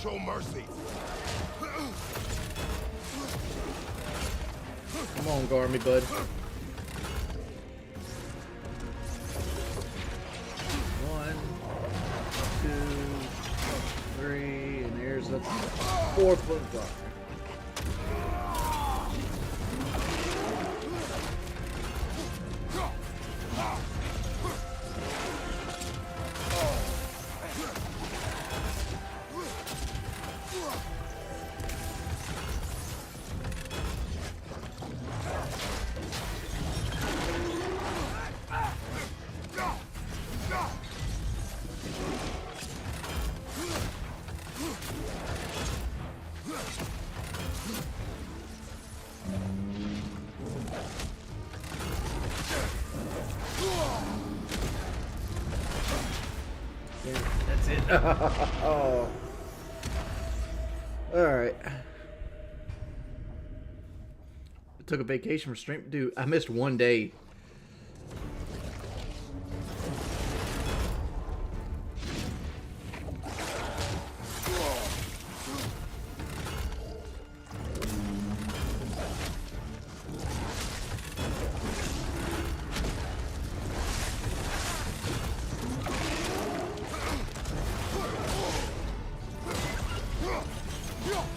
show mercy. Come on, Garmy, bud. 1, 2, 3, and there's a 4-foot drop. That's it. Oh. Alright. I took a vacation from stream. Dude, I missed one day.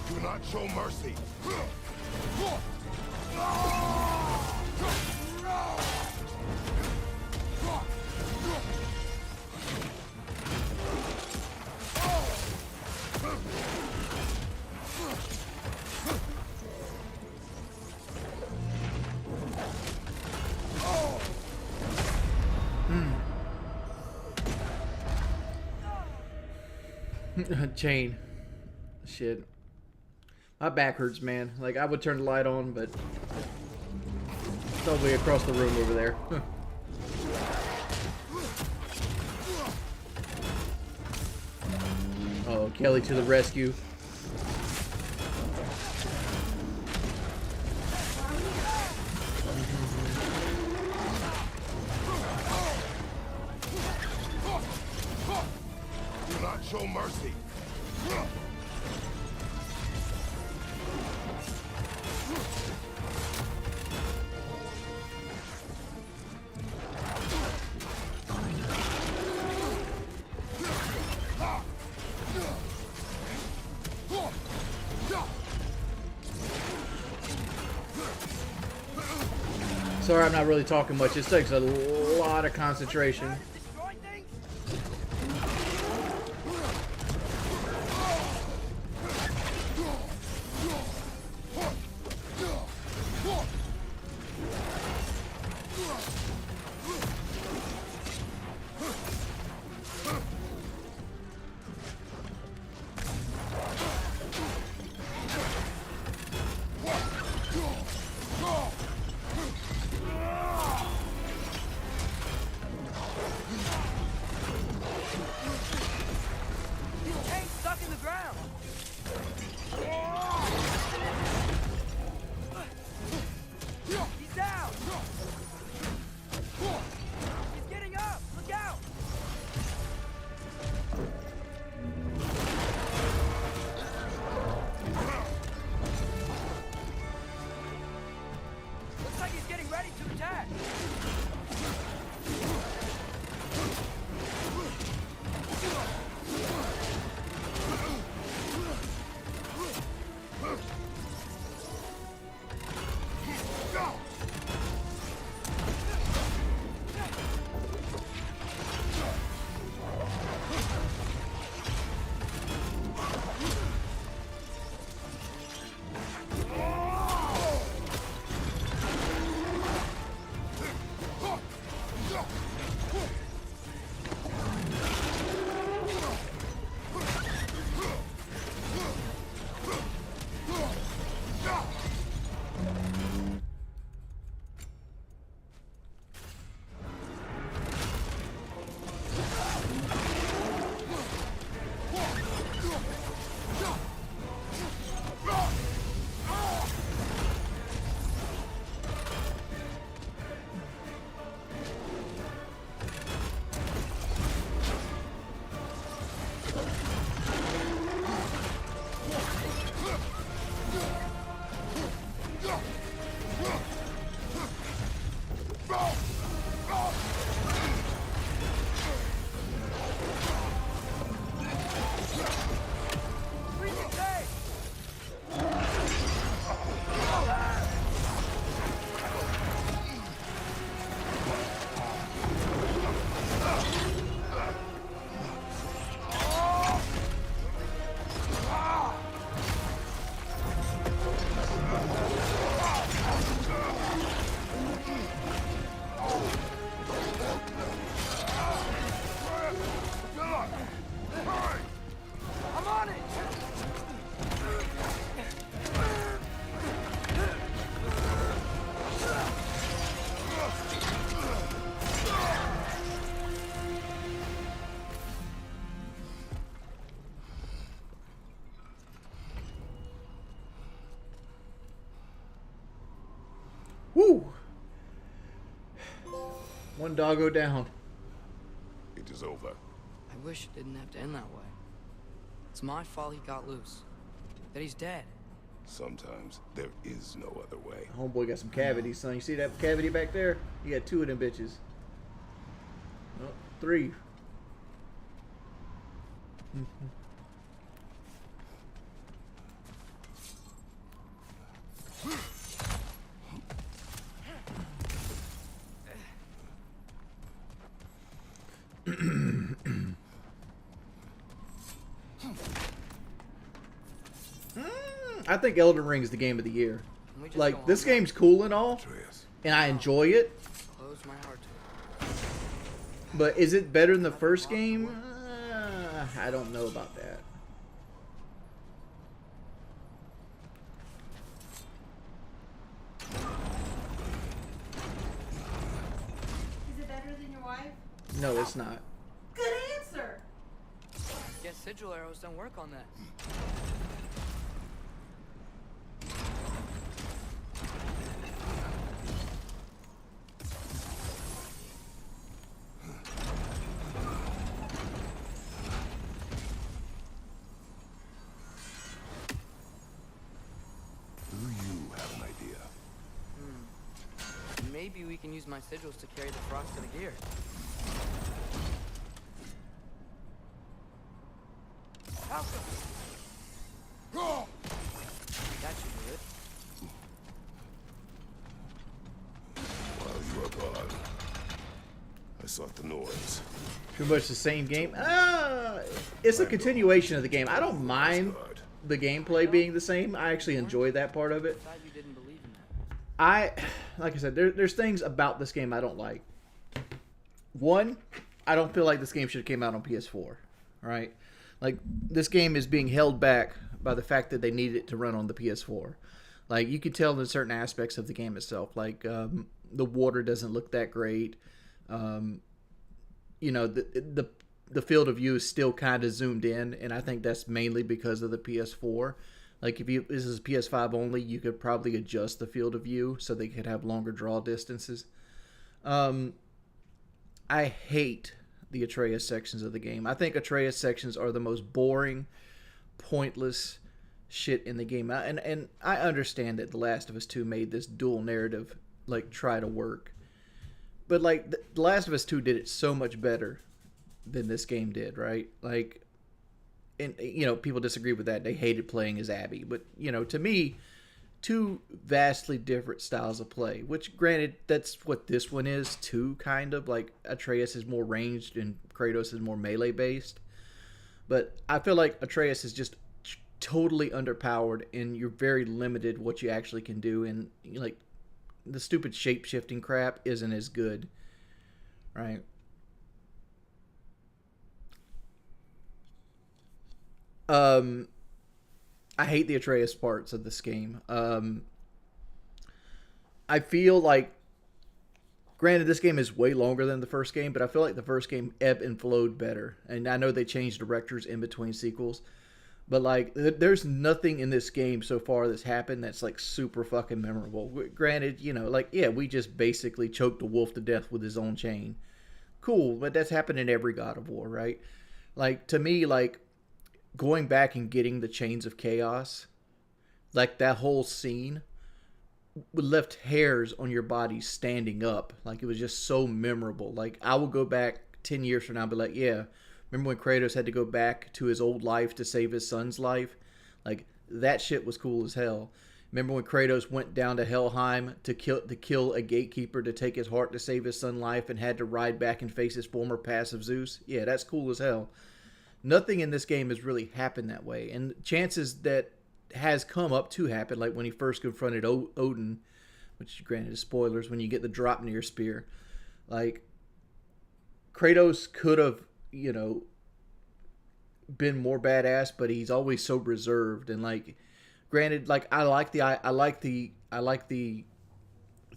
Do not show mercy. Chain. Shit. My back hurts, man. Like, I would turn the light on, but it's all the way across the room over there. Oh, Kelly to the rescue. Do not show mercy. Sorry, I'm not really talking much. This takes a lot of concentration. Woo! One doggo down. It is over. I wish it didn't have to end that way. It's my fault he got loose. That he's dead. Sometimes there is no other way. Homeboy got some cavities, son. You see that cavity back there? You got 2 of them bitches. Oh, 3. I think Elden Ring is the game of the year. Like, this game's cool and all, Atreus. and I enjoy it. Close my heart to it. But is it better than the first game? I don't know about that. Is it better than your wife? No, it's not. Good answer. Guess sigil arrows don't work on that. Do you have an idea? Maybe we can use my sigils to carry the frost to the gear. That should do it. While you are gone, I sought the noise. Pretty much the same game. It's a continuation of the game. I don't mind the gameplay being the same. I actually enjoy that part of it. Glad you didn't believe in that. Like I said, there's things about this game I don't like. One, I don't feel like this game should have came out on PS4. Right? Like, this game is being held back by the fact that they needed it to run on the PS4. Like, you can tell in certain aspects of the game itself. Like, the water doesn't look that great. You know, the field of view is still kind of zoomed in, and I think that's mainly because of the PS4. Like, if this is PS5 only, you could probably adjust the field of view so they could have longer draw distances. I hate the Atreus sections of the game. I think Atreus sections are the most boring, pointless shit in the game. And I understand that The Last of Us 2 made this dual narrative, like, try to work. But, like, The Last of Us 2 did it so much better than this game did, right? Like, and, you know, people disagree with that. They hated playing as Abby. But, you know, to me, 2 vastly different styles of play. Which, granted, that's what this one is, too, kind of. Like, Atreus is more ranged and Kratos is more melee-based. But I feel like Atreus is just totally underpowered, and you're very limited what you actually can do. And, like, the stupid shape-shifting crap isn't as good, right? I hate the Atreus parts of this game. I feel like, granted, this game is way longer than the first game, but I feel like the first game ebbed and flowed better. And I know they changed directors in between sequels, but, like, there's nothing in this game so far that's happened that's, like, super fucking memorable. Granted, you know, like, yeah, we just basically choked a wolf to death with his own chain. Cool, but that's happened in every God of War, right? Like, to me, like, going back and getting the Chains of Chaos, like, that whole scene left hairs on your body standing up. Like, it was just so memorable. Like, I will go back 10 years from now and be like, yeah, remember when Kratos had to go back to his old life to save his son's life? Like, that shit was cool as hell. Remember when Kratos went down to Helheim to kill a gatekeeper to take his heart to save his son's life and had to ride back and face his former past of Zeus? Yeah, that's cool as hell. Nothing in this game has really happened that way. And chances that has come up to happen, like when he first confronted Odin, which, granted, is spoilers, when you get the drop near spear. Like, Kratos could have, you know, been more badass, but he's always so reserved. And, like, granted, like, I like the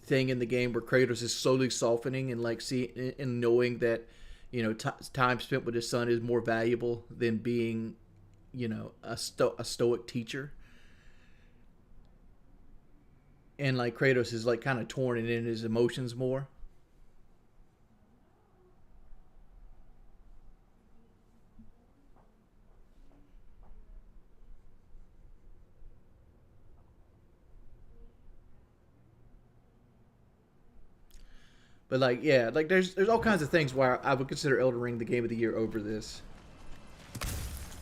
thing in the game where Kratos is slowly softening and, like, and knowing that, you know, time spent with his son is more valuable than being, you know, a stoic teacher. and like Kratos is like kind of torn and in his emotions more. But like, yeah, like there's all kinds of things where I would consider Elden Ring the game of the year over this.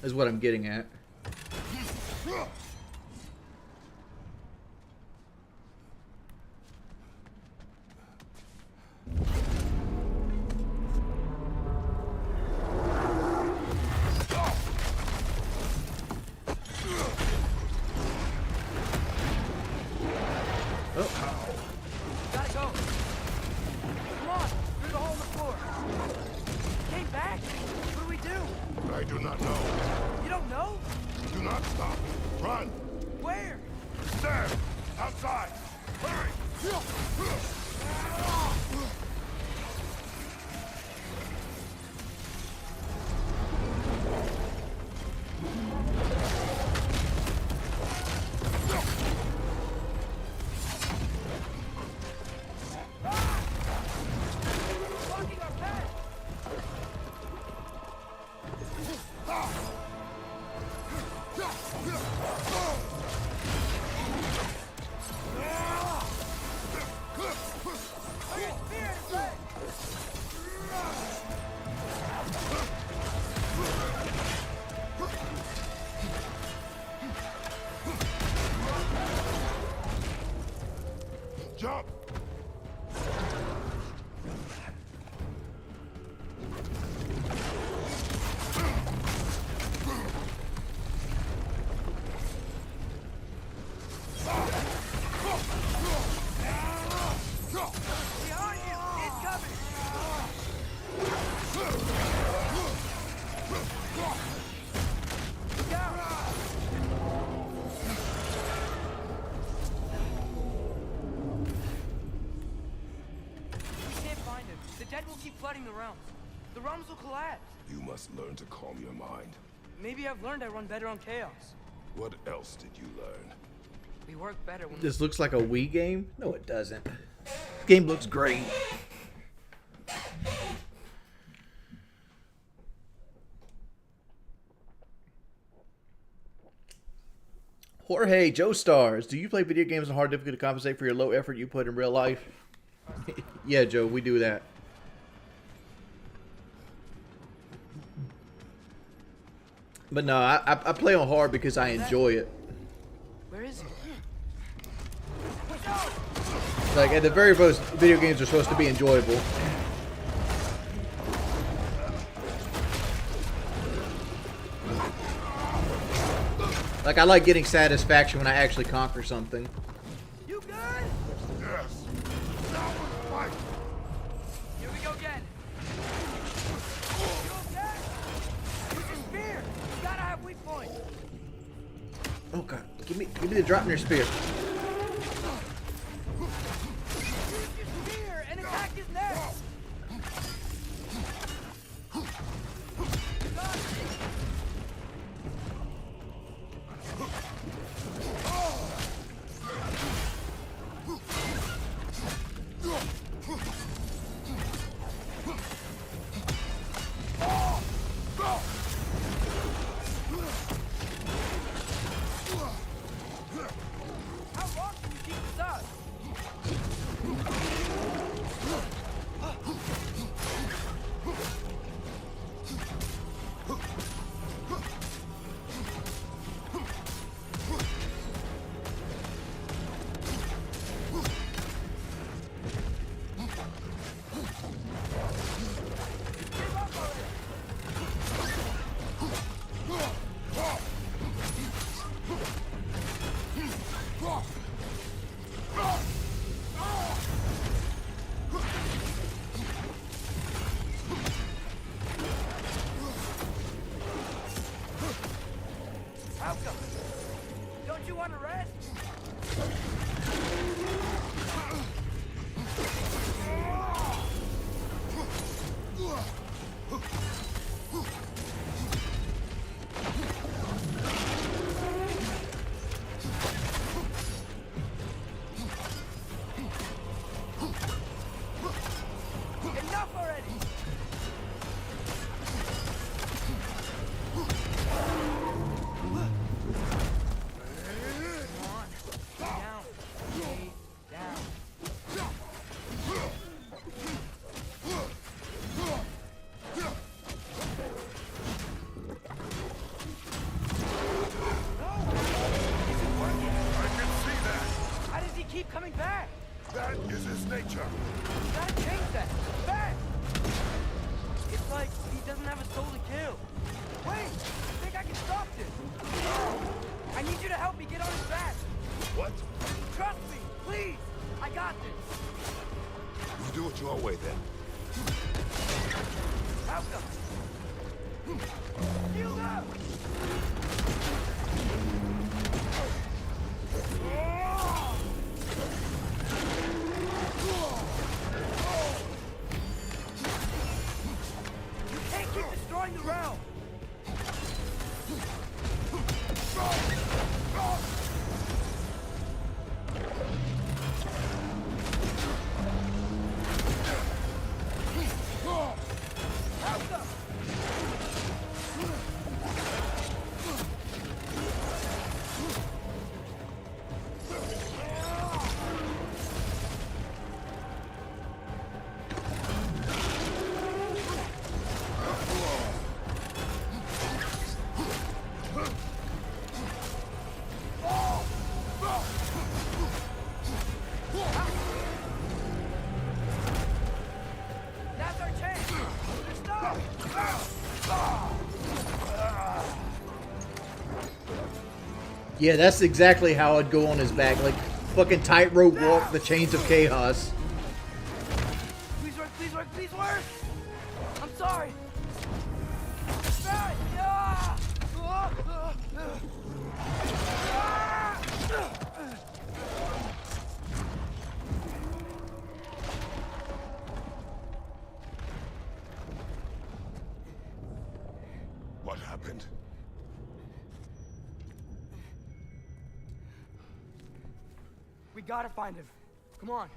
Is what I'm getting at. Gotta go. Come on, through the hole in the floor. Came back. What do we do? I do not know. You don't know? Do not stop. Run. Where? There. Outside. Hurry. Blocking our path. Iron spear in his leg. Jump. Behind you. Incoming. Look out. We can't find him. The dead will keep flooding the realms. The realms will collapse. You must learn to calm your mind. Maybe I've learned I run better on chaos. What else did you learn? We work better when This looks like a Wii game? No, it doesn't. Game looks great. Jorge Joe Stars, do you play video games on hard difficulty to compensate for your low effort you put in real life? Yeah, Joe, we do that. But no, I play on hard because I enjoy it. Where is he? Like, at the very most, video games are supposed to be enjoyable. Like, I like getting satisfaction when I actually conquer something. You good? Yes. Now we fight. Here we go again. You okay? Use your spear. You gotta have weak points. Oh god, give me the Draupnir spear. Use your spear and attack his neck. Got it. How keep coming back. That is his nature. You gotta change that. Back! It's like he doesn't have a soul to kill. Wait! I think I can stop this. I need you to help me get on his back. What? Trust me, please. I got this. You do it your way then. How come? Shield up! You can't keep destroying the realm. That's our chance. Stop! Yeah, that's exactly how I'd go on his back. Like, fucking tightrope walk the chains of chaos. Please work, please work, please work! I'm sorry! Right. Ah! What happened? We gotta find him. Come on.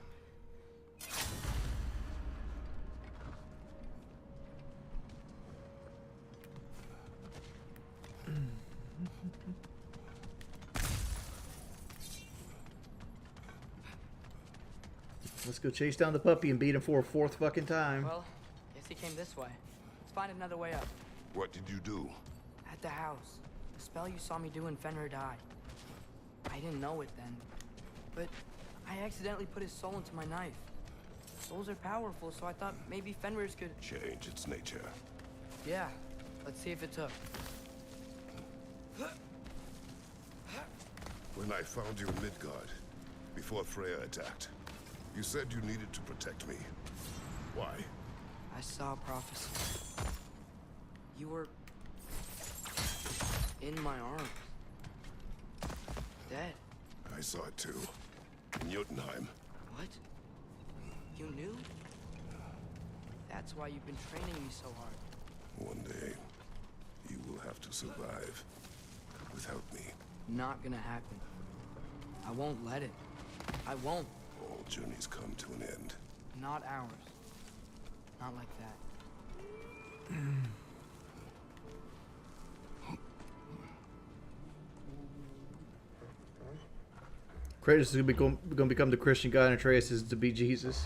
Let's go chase down the puppy and beat him for a fourth fucking time. Well, guess he came this way. Let's find another way up. What did you do? At the house. The spell you saw me do when Fenrir died. I didn't know it then. But I accidentally put his soul into my knife. Souls are powerful, so I thought maybe Fenrir's could... Change its nature. Yeah. Let's see if it took. When I found you in Midgard, before Freya attacked, you said you needed to protect me. Why? I saw a prophecy. You were... in my arms. Dead. I saw it too. In Jotunheim. What? You knew? That's why you've been training me so hard. One day, you will have to survive without me. Not gonna happen. I won't let it. I won't. All journeys come to an end. Not ours. Not like that. Kratos is going to become the Christian God, and Atreus is to be Jesus.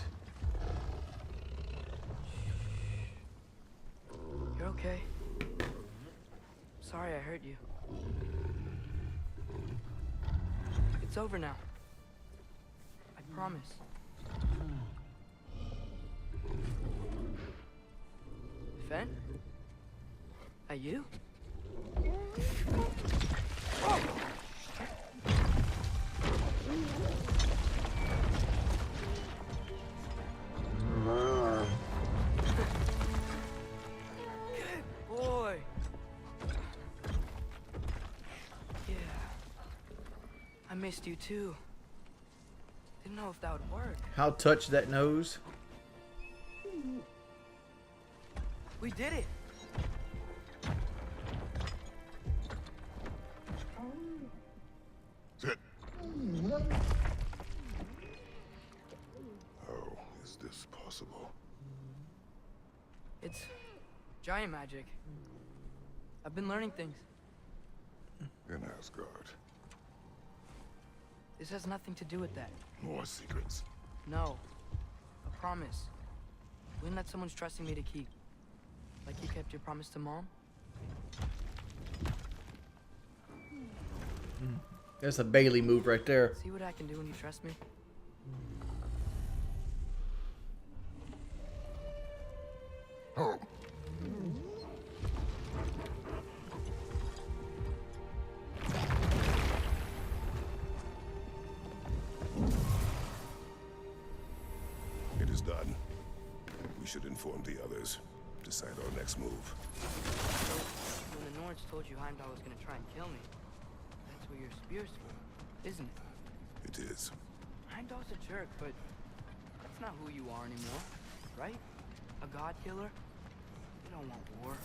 You're okay. Sorry I hurt you. It's over now. I promise. Fen? That you? Good boy. Yeah. I missed you too. Didn't know if that would work. How touched that nose. We did it. Sit. How is this possible? It's giant magic. I've been learning things. In Asgard. This has nothing to do with that. More secrets. No. A promise. One that someone's trusting me to keep. Like you kept your promise to Mom? That's a Bailey move right there. See what I can do when you trust me? It is done. We should inform the others. Decide our next move. When the Norns told you Heimdall was gonna try and kill me, that's what your spear's for, isn't it? It is. Heimdall's a jerk, but that's not who you are anymore, right? A god killer? You don't want war.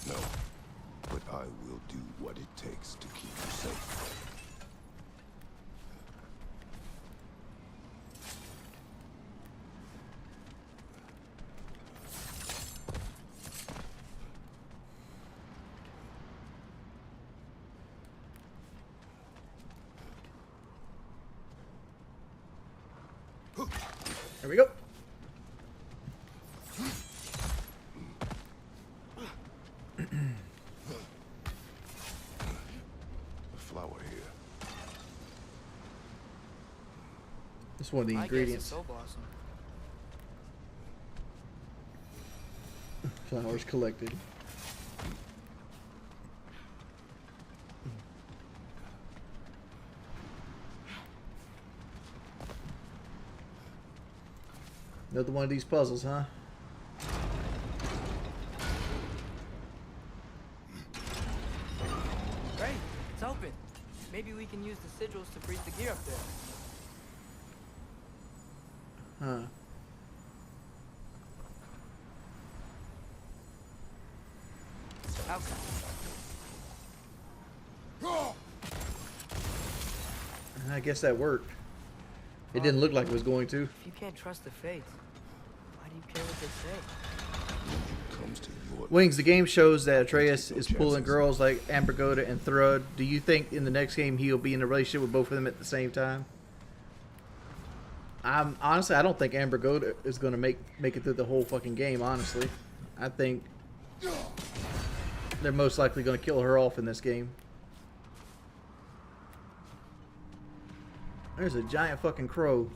No. But I will do what it takes to keep you safe. There we go. A flower here. It's one of the I guess it's ingredients. soul blossom. Flowers collected. Another one of these puzzles, huh? Great, it's open. Maybe we can use the sigils to freeze the gear up there. Huh. Okay. I guess that worked. It didn't look like it was going to. If you can't trust the fates, why do you care what they say? Comes to your Wings, the game shows that Atreus is pulling girls like Ambergoda and Thrud. Do you think in the next game he'll be in a relationship with both of them at the same time? Honestly, I don't think Ambergoda is going to make it through the whole fucking game, honestly. I think they're most likely going to kill her off in this game. There's a giant fucking crow.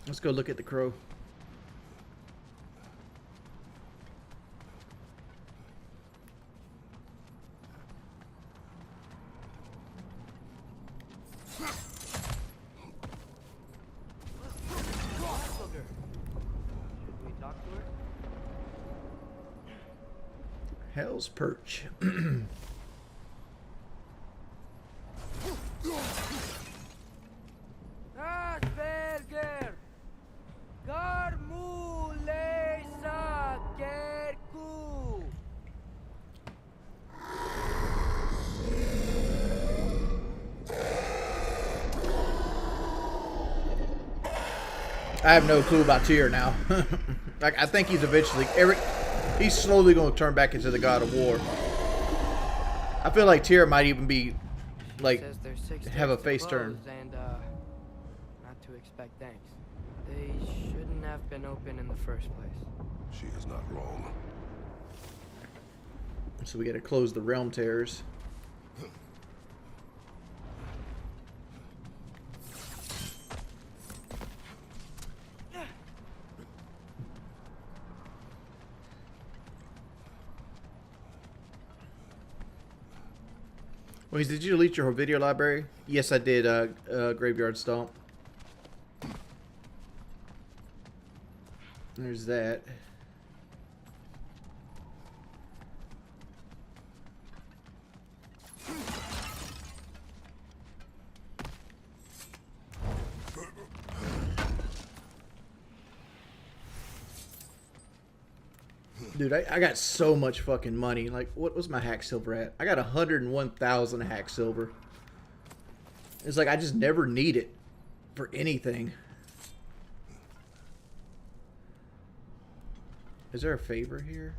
Let's go look at the crow. Hell's Perch. Berzerkers! Garmulesa Kerku! I have no clue about Tyr now. Like, I think he's eventually he's slowly going to turn back into the God of War. I feel like Tyr might even be like Says there's 6 have a days to face turn. close and not to expect thanks. They shouldn't have been open in the first place. She is not wrong. So we got to close the realm tears. Wait, did you delete your video library? Yes, I did, Graveyard Stomp. There's that. Dude, I got so much fucking money. Like, what was my hack silver at? I got 101,000 hack silver. It's like I just never need it for anything. Is there a favor here?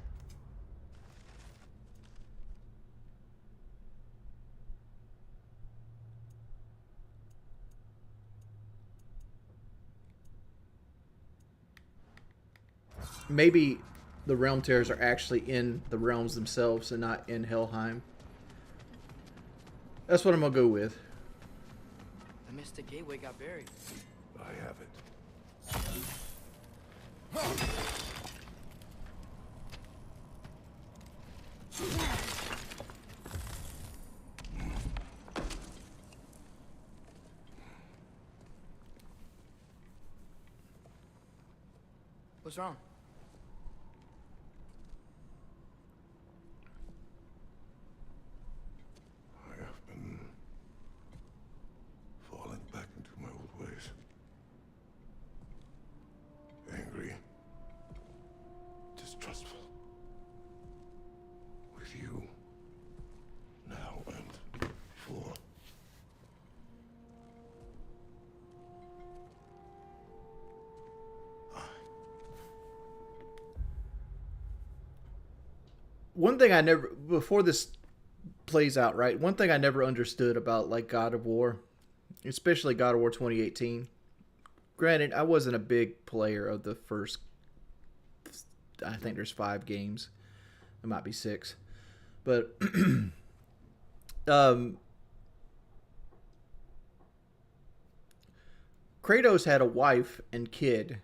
maybe the realm tears are actually in the realms themselves and not in Helheim. That's what I'm gonna go with. The Mystic Gateway got buried. I have it. What's wrong? I have been falling back into my old ways. Angry. Distrustful. With you. Now and before. One thing I never, before this plays out, right? One thing I never understood about like God of War, especially God of War 2018. Granted, I wasn't a big player of the first, I think there's 5 games. It might be 6. But Kratos had a wife and kid.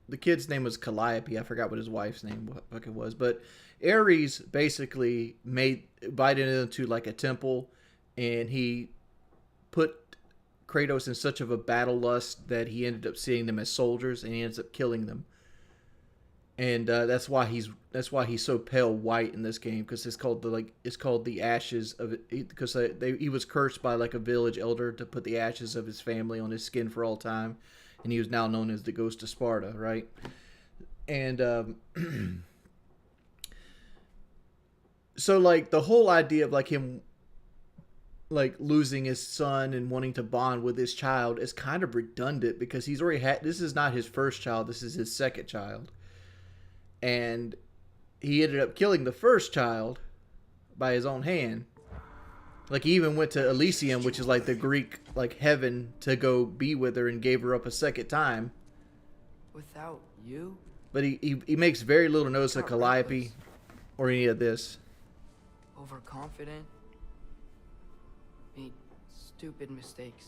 The kid's name was Calliope. I forgot what his wife's name was. But Ares basically invited into like a temple, and he put Kratos in such of a battle lust that he ended up seeing them as soldiers, and he ends up killing them. And that's why he's so pale white in this game, because it's called the ashes of it, because he was cursed by like a village elder to put the ashes of his family on his skin for all time, and he was now known as the Ghost of Sparta, right? And so like the whole idea of like him like losing his son and wanting to bond with his child is kind of redundant, because he's already had, this is not his first child, this is his second child. And he ended up killing the first child by his own hand. Like, he even went to Elysium, which is like the Greek like heaven, to go be with her, and gave her up a second time. Without you? But he makes very little notice of Calliope or any of this. Overconfident. Made stupid mistakes.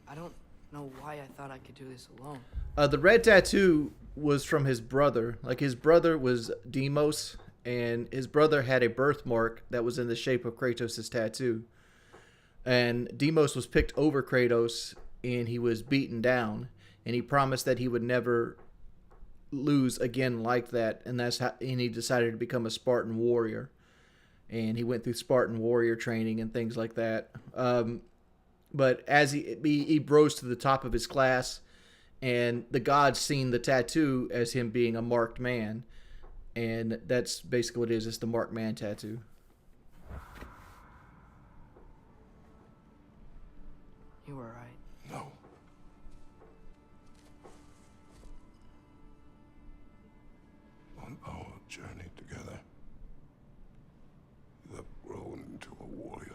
I don't know why I thought I could do this alone. The red tattoo was from his brother. Like, his brother was Deimos, and his brother had a birthmark that was in the shape of Kratos' tattoo. And Deimos was picked over Kratos, and he was beaten down. And he promised that he would never lose again like that. And he decided to become a Spartan warrior. And he went through Spartan warrior training and things like that. But as he rose to the top of his class, and the gods seen the tattoo as him being a marked man. And that's basically what it is. It's the marked man tattoo. You were right. No. On our journey together, you have grown into a warrior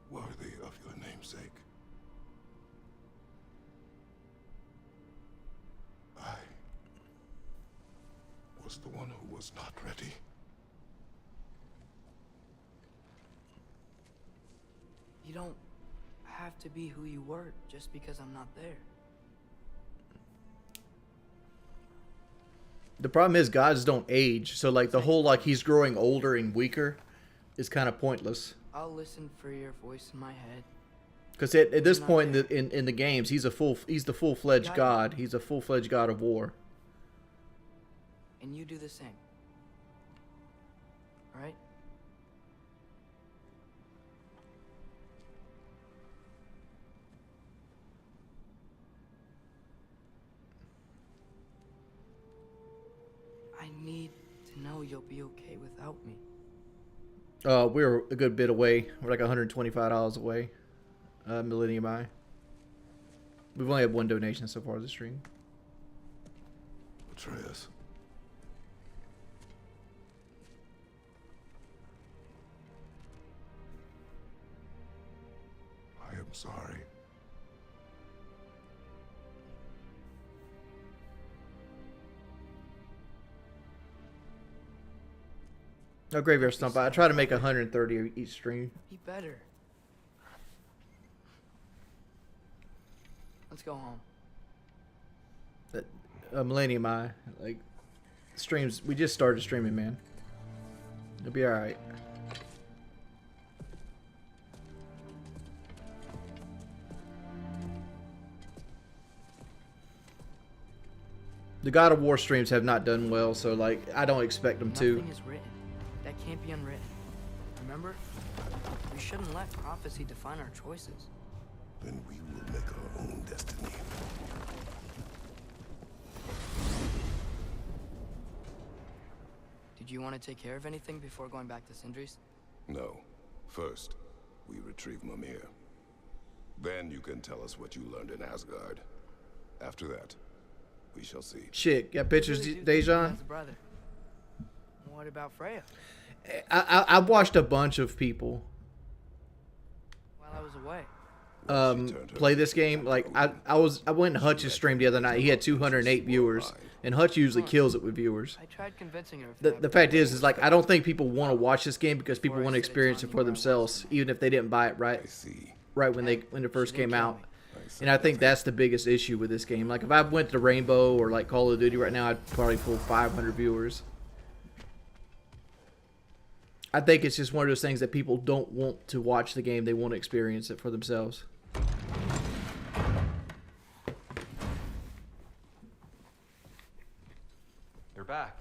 worthy of your namesake. I was the one who was not ready. You don't have to be who you were just because I'm not there. The problem is gods don't age. So like the whole like he's growing older and weaker is kind of pointless. I'll listen for your voice in my head. Because at this point in the games, he's the full-fledged god. He's a full-fledged god of war. And you do the same. Alright? I need to know you'll be okay without me. We're a good bit away. We're like $125 away. Millennium Eye. We've only had one donation so far this stream. Atreus. I am sorry. No graveyard stomp. I try to make 130 each stream. Be better. Let's go home. Millennium Eye, like streams. We just started streaming, man. It'll be all right. The God of War streams have not done well, so like I don't expect them to. Nothing is written that can't be unwritten. Remember? We shouldn't let prophecy define our choices. Then we will make our own destiny. Did you want to take care of anything before going back to Sindri's? No. First, we retrieve Mimir. Then you can tell us what you learned in Asgard. After that, we shall see. Shit, got pictures, Really do think Dejan? he has a brother. What about Freya? I watched a bunch of people While I was away. play this game. Like I went in Hutch's stream the other night. He had 208 viewers, and Hutch usually kills it with viewers. I tried convincing her. Of The that, fact but is like I don't think people want to watch this game because people want to experience it for themselves, even if they didn't buy it I see. right when it first she didn't came kill out. me. And I think that's the biggest issue with this game. Like if I went to Rainbow or like Call of Duty right now, I'd probably pull 500 viewers. I think it's just one of those things that people don't want to watch the game; they want to experience it for themselves. You're back.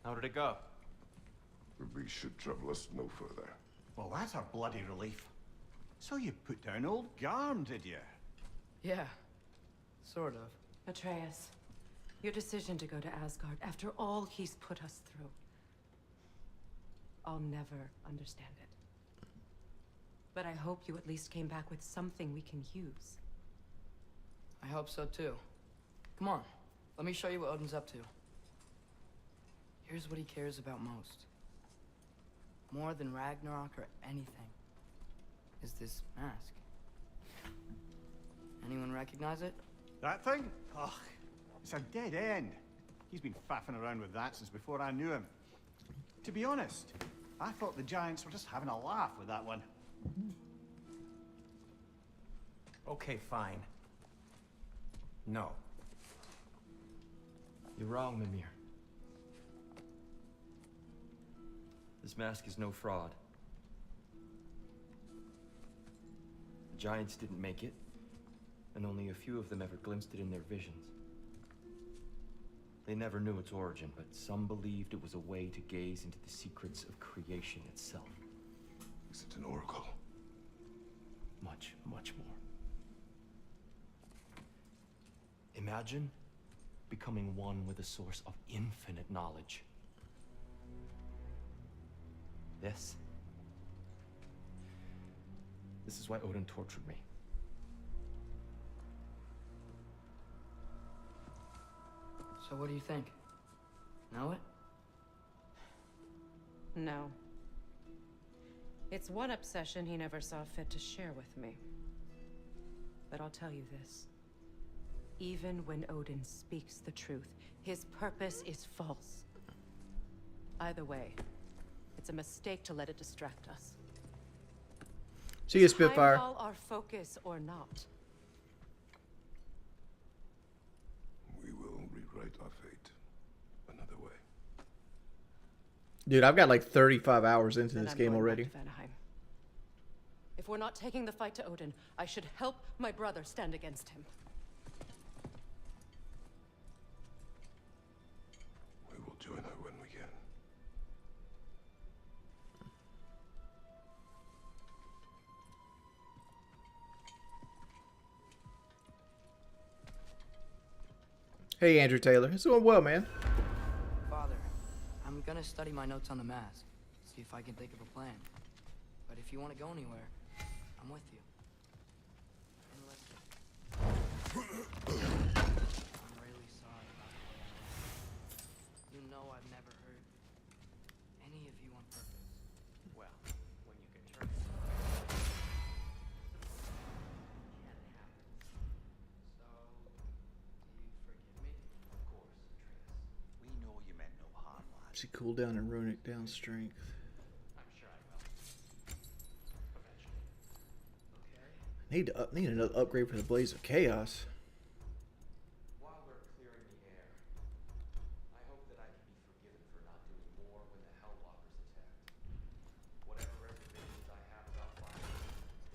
How did it go? The beast should trouble us no further. Well, that's a bloody relief. So you put down old Garm, did you? Yeah, sort of. Atreus, your decision to go to Asgard after all he's put us through. I'll never understand it. But I hope you at least came back with something we can use. I hope so too. Come on, let me show you what Odin's up to. Here's what he cares about most. More than Ragnarok or anything. Is this mask. Anyone recognize it? That thing? Ugh, it's a dead end. He's been faffing around with that since before I knew him. To be honest, I thought the Giants were just having a laugh with that one. Okay, fine. No. You're wrong, Mimir. This mask is no fraud. The Giants didn't make it, and only a few of them ever glimpsed it in their visions. They never knew its origin, but some believed it was a way to gaze into the secrets of creation itself. Is it an oracle? Much, much more. Imagine becoming one with a source of infinite knowledge. This is why Odin tortured me. So what do you think? Know it? No. It's one obsession he never saw fit to share with me. But I'll tell you this. Even when Odin speaks the truth, his purpose is false. Either way, it's a mistake to let it distract us. See you, Is Spitfire. Heimdall our focus or not? We will rewrite our fate another way. Dude, I've got like 35 hours into Then this I'm game going already. back to Vanaheim. If we're not taking the fight to Odin, I should help my brother stand against him. We will join her when we can. Hey, Andrew Taylor. It's going well, man. Father, I'm gonna study my notes on the mask. See if I can think of a plan. But if you want to go anywhere, I'm with you. And I'm really sorry about the way I acted. You know I've never hurt any of you on purpose. Well, when you can turn it. So, do you forgive me? Of course, Atreus. We know you meant no harm, lad. Legacy cooldown and runic down strength. I'm sure I will. Eventually. Okay? Need another upgrade for the Blaze of Chaos. While we're clearing the air, I hope that I can be forgiven for not doing more when the Hellwalkers attacked. Whatever reservations I have about fire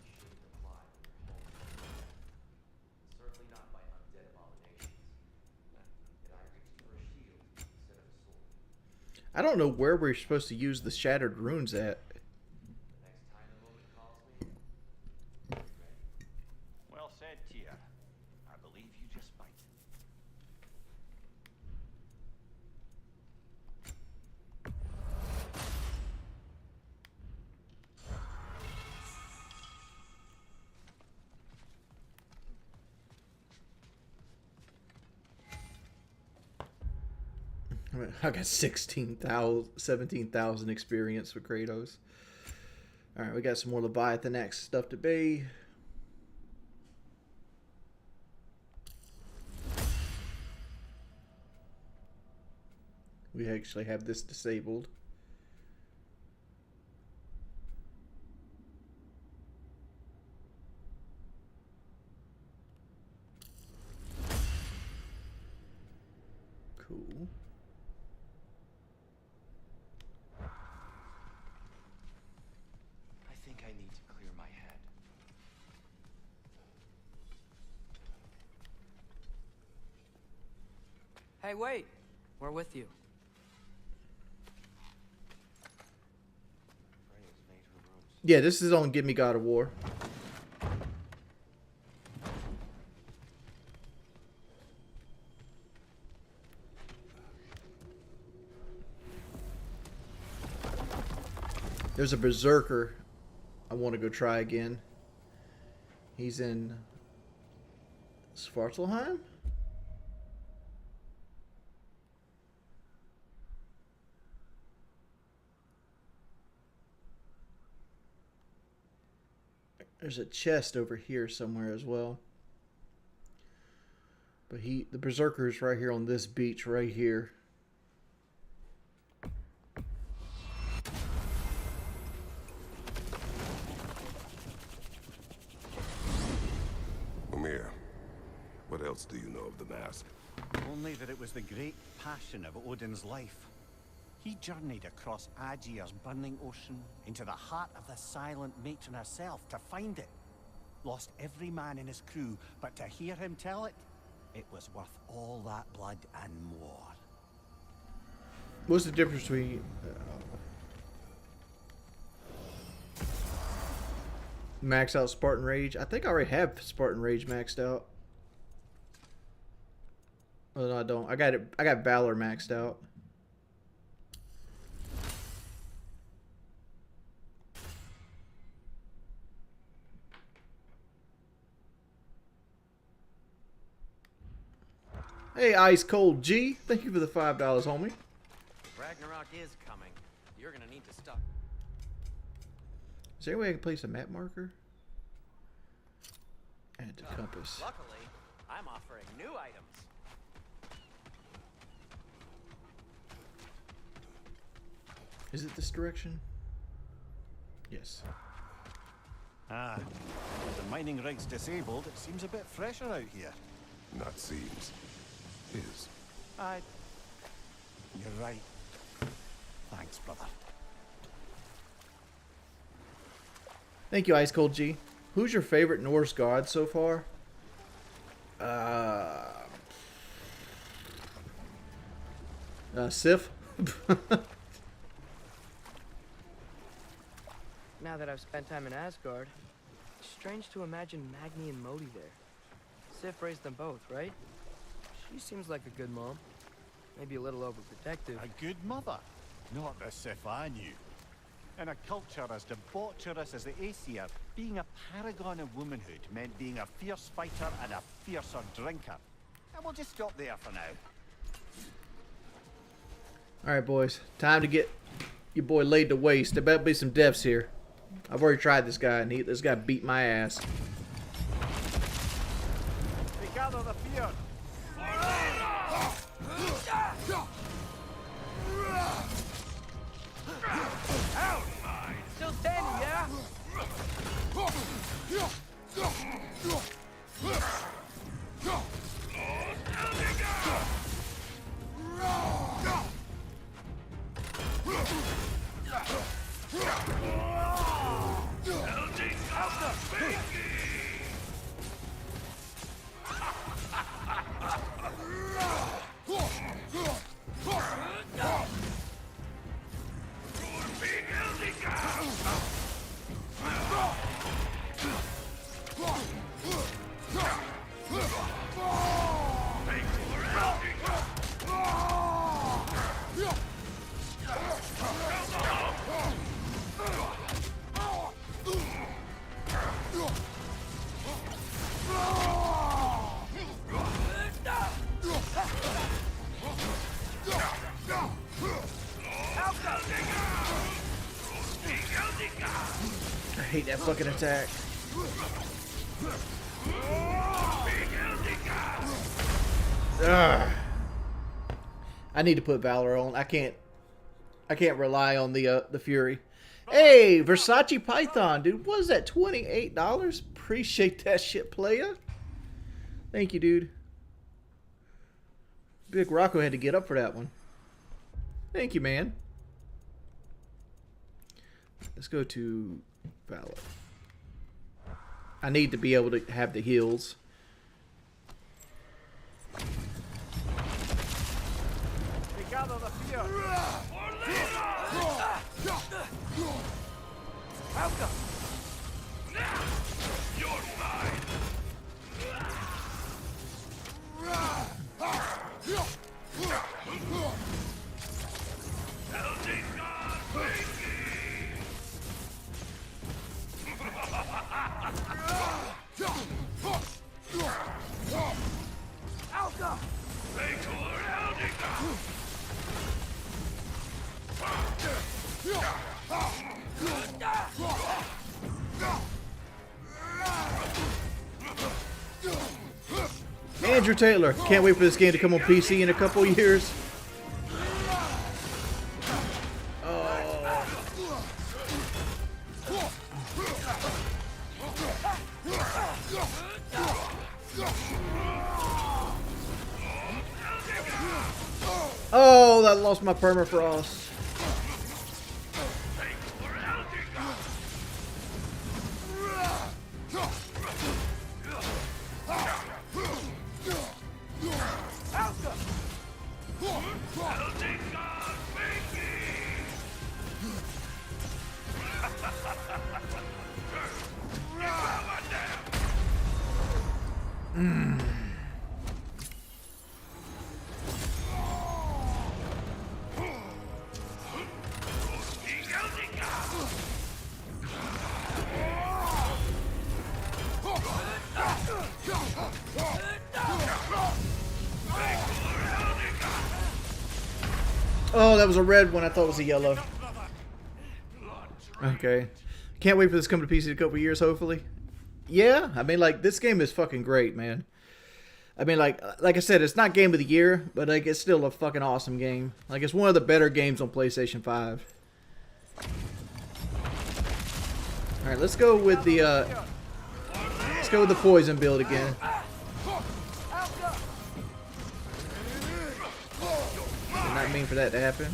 shouldn't apply when you're home. Certainly not by undead abominations. Yet I reached for a shield instead of a sword. I don't know where we're supposed to use the shattered runes at. The next time the moment calls me, be ready. Well said, Tia. I believe you just might. I got 17,000 experience with Kratos. Alright, we got some more Leviathan Axe stuff to be. We actually have this disabled. Cool. I think I need to clear my head. Hey, wait! We're with you. Freya's made her rooms. Yeah, this is on Give Me God of War. There's a Berserker I want to go try again. He's in Svartalheim? There's a chest over here somewhere as well. But the Berserker is right here on this beach right here. Mimir, what else do you know of the mask? Only that it was the great passion of Odin's life. He journeyed across Aegir's burning ocean into the heart of the silent matron herself to find it. Lost every man in his crew, but to hear him tell it, it was worth all that blood and more. What's the difference between max out Spartan Rage? I think I already have Spartan Rage maxed out. Oh no, I don't. I got Valor maxed out. Hey, Ice Cold G. Thank you for the $5, homie. Ragnarok is coming. You're gonna need to stop. Is there any way I can place a map marker? And a compass. Luckily, I'm offering new items. Is it this direction? Yes. Ah, with the mining rigs disabled, it seems a bit fresher out here. Not seems. Is. You're right. Thanks, brother. Thank you, Ice Cold G. Who's your favorite Norse god so far? Sif? Now that I've spent time in Asgard, it's strange to imagine Magni and Modi there. Sif raised them both, right? She seems like a good mom. Maybe a little overprotective. A good mother. Not the Sif I knew. In a culture as debaucherous as the Aesir, being a paragon of womanhood meant being a fierce fighter and a fiercer drinker. And we'll just stop there for now. Alright, boys. Time to get your boy laid to waste. There better be some deaths here. I've already tried this guy, and this guy beat my ass. They gather the fear. Still standing, yeah? I hate that fucking attack. Ugh. I need to put Valor on. I can't rely on the Fury. Hey, Versace Python, dude. What is that? $28? Appreciate that shit, playa. Thank you, dude. Big Rocco had to get up for that one. Thank you, man. Let's go to Valor. I need to be able to have the heals. Andrew Taylor, can't wait for this game to come on PC in a couple years. Oh, that lost my permafrost. Oh, that was a red one. I thought it was a yellow. Okay. Can't wait for this to come to PC in a couple years, hopefully. Yeah, I mean, like, this game is fucking great, man. I mean, like I said, it's not game of the year, but like, it's still a fucking awesome game. Like, it's one of the better games on PlayStation 5. All right, let's go with the poison build again. Did not mean for that to happen.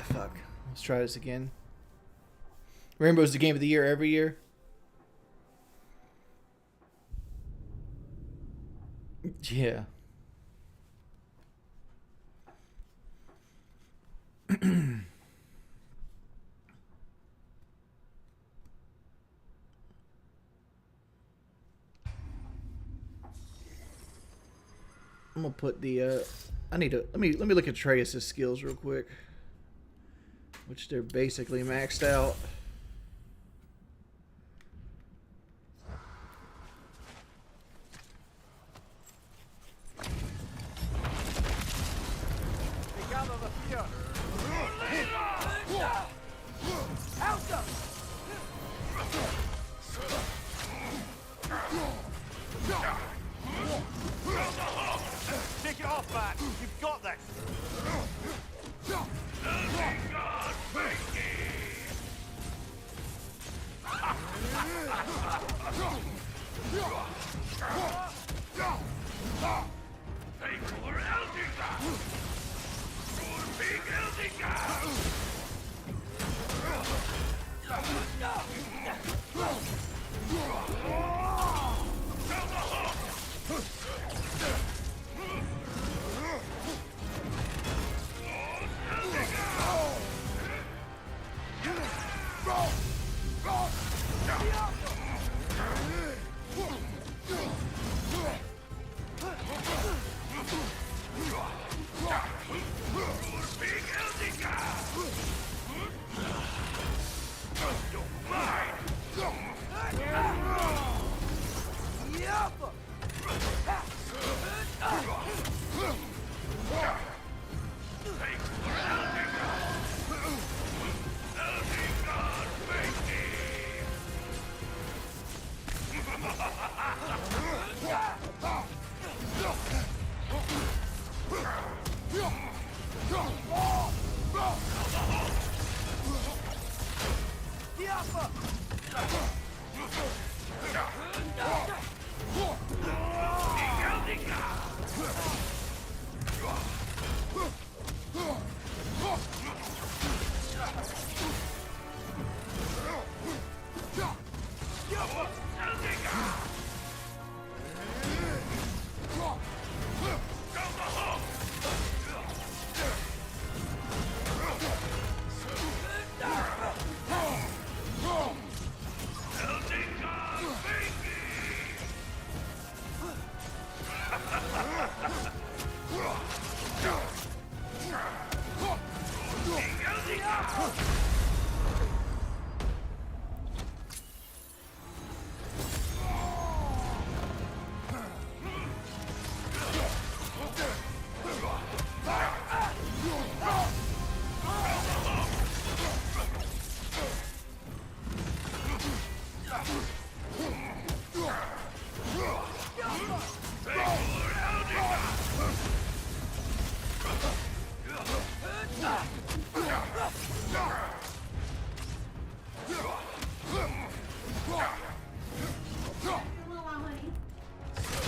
Fuck. Let's try this again. Rainbow's the game of the year every year. Yeah. I'm gonna put the. I need to let me look at Atreus' skills real quick, which they're basically maxed out. They gather the fear. Take it off, man. You've got this.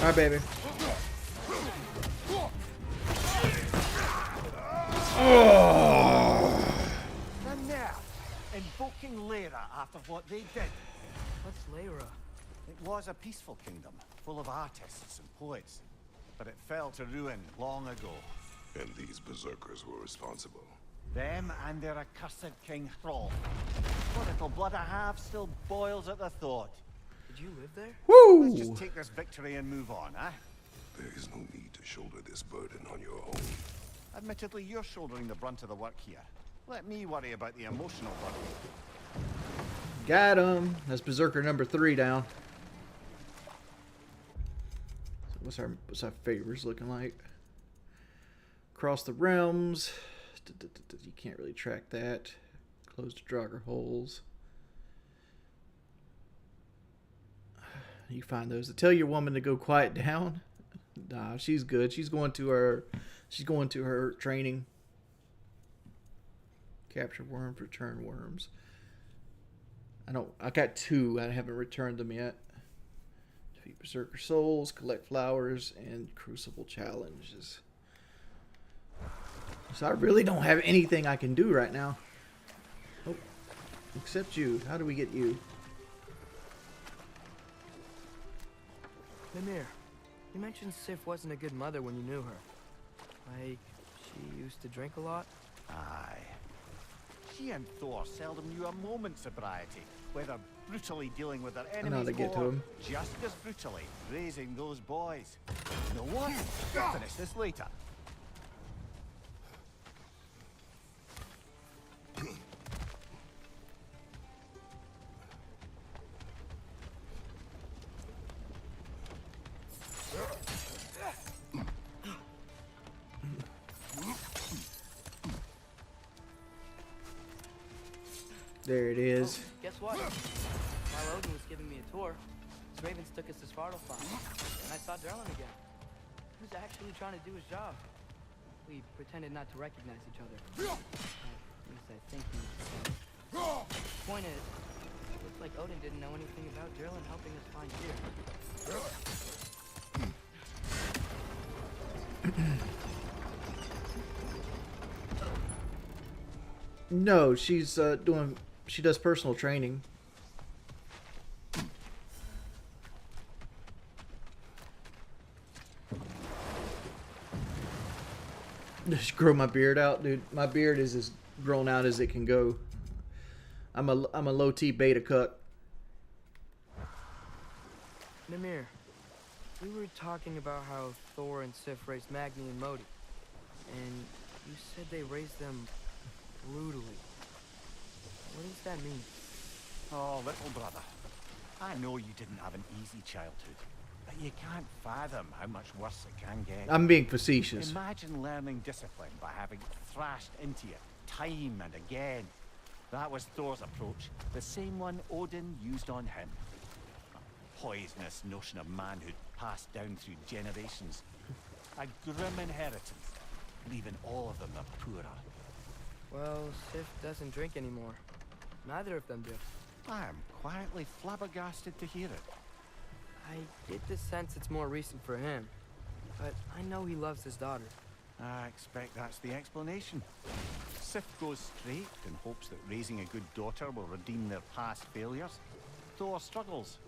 All right, baby. The nerve. Invoking Lyra after what they did. What's Lyra? It was a peaceful kingdom, full of artists and poets. But it fell to ruin long ago. And these berserkers were responsible. Them and their accursed king Thrall. What little blood I have still boils at the thought. Did you live there? Woo! Let's just take this victory and move on, eh? There is no need to shoulder this burden on your own. Admittedly, you're shouldering the brunt of the work here. Let me worry about the emotional burden. Got him. That's Berserker number 3 down. So what's our favors looking like? Across the realms. You can't really track that. Close the Draugr holes. You find those. To tell your woman to go quiet down. Nah, she's good. She's going to her training. Capture worms, return worms. I got 2. I haven't returned them yet. Defeat Berserker souls, collect flowers, and crucible challenges. So I really don't have anything I can do right now. Oh, except you. How do we get you? Mimir, you mentioned Sif wasn't a good mother when you knew her. Like, she used to drink a lot? Aye. She and Thor seldom knew a moment's sobriety, whether brutally dealing with their know how enemies to get to or him. just as brutally raising those boys. You know what? We'll finish this later. There it is. Guess what? While Odin was giving me a tour, his ravens took us to Svartalfheim, and I saw Derlin again. He was actually trying to do his job. We pretended not to recognize each other. At least I think he was. Point is, it looks like Odin didn't know anything about Derlin helping us find Tyr. No, she's doing. She does personal training. Just grow my beard out, dude. My beard is as grown out as it can go. I'm a low T beta cuck. Mimir, we were talking about how Thor and Sif raised Magni and Modi, and you said they raised them brutally. What does that mean? Oh, little brother. I know you didn't have an easy childhood, but you can't fathom how much worse it can get. I'm being facetious. Imagine learning discipline by having it thrashed into you time and again. That was Thor's approach, the same one Odin used on him. A poisonous notion of manhood passed down through generations. A grim inheritance, leaving all of them the poorer. Well, Sif doesn't drink anymore. Neither of them do. I am quietly flabbergasted to hear it. I get the sense it's more recent for him, but I know he loves his daughter. I expect that's the explanation. Sif goes straight and hopes that raising a good daughter will redeem their past failures. Thor struggles.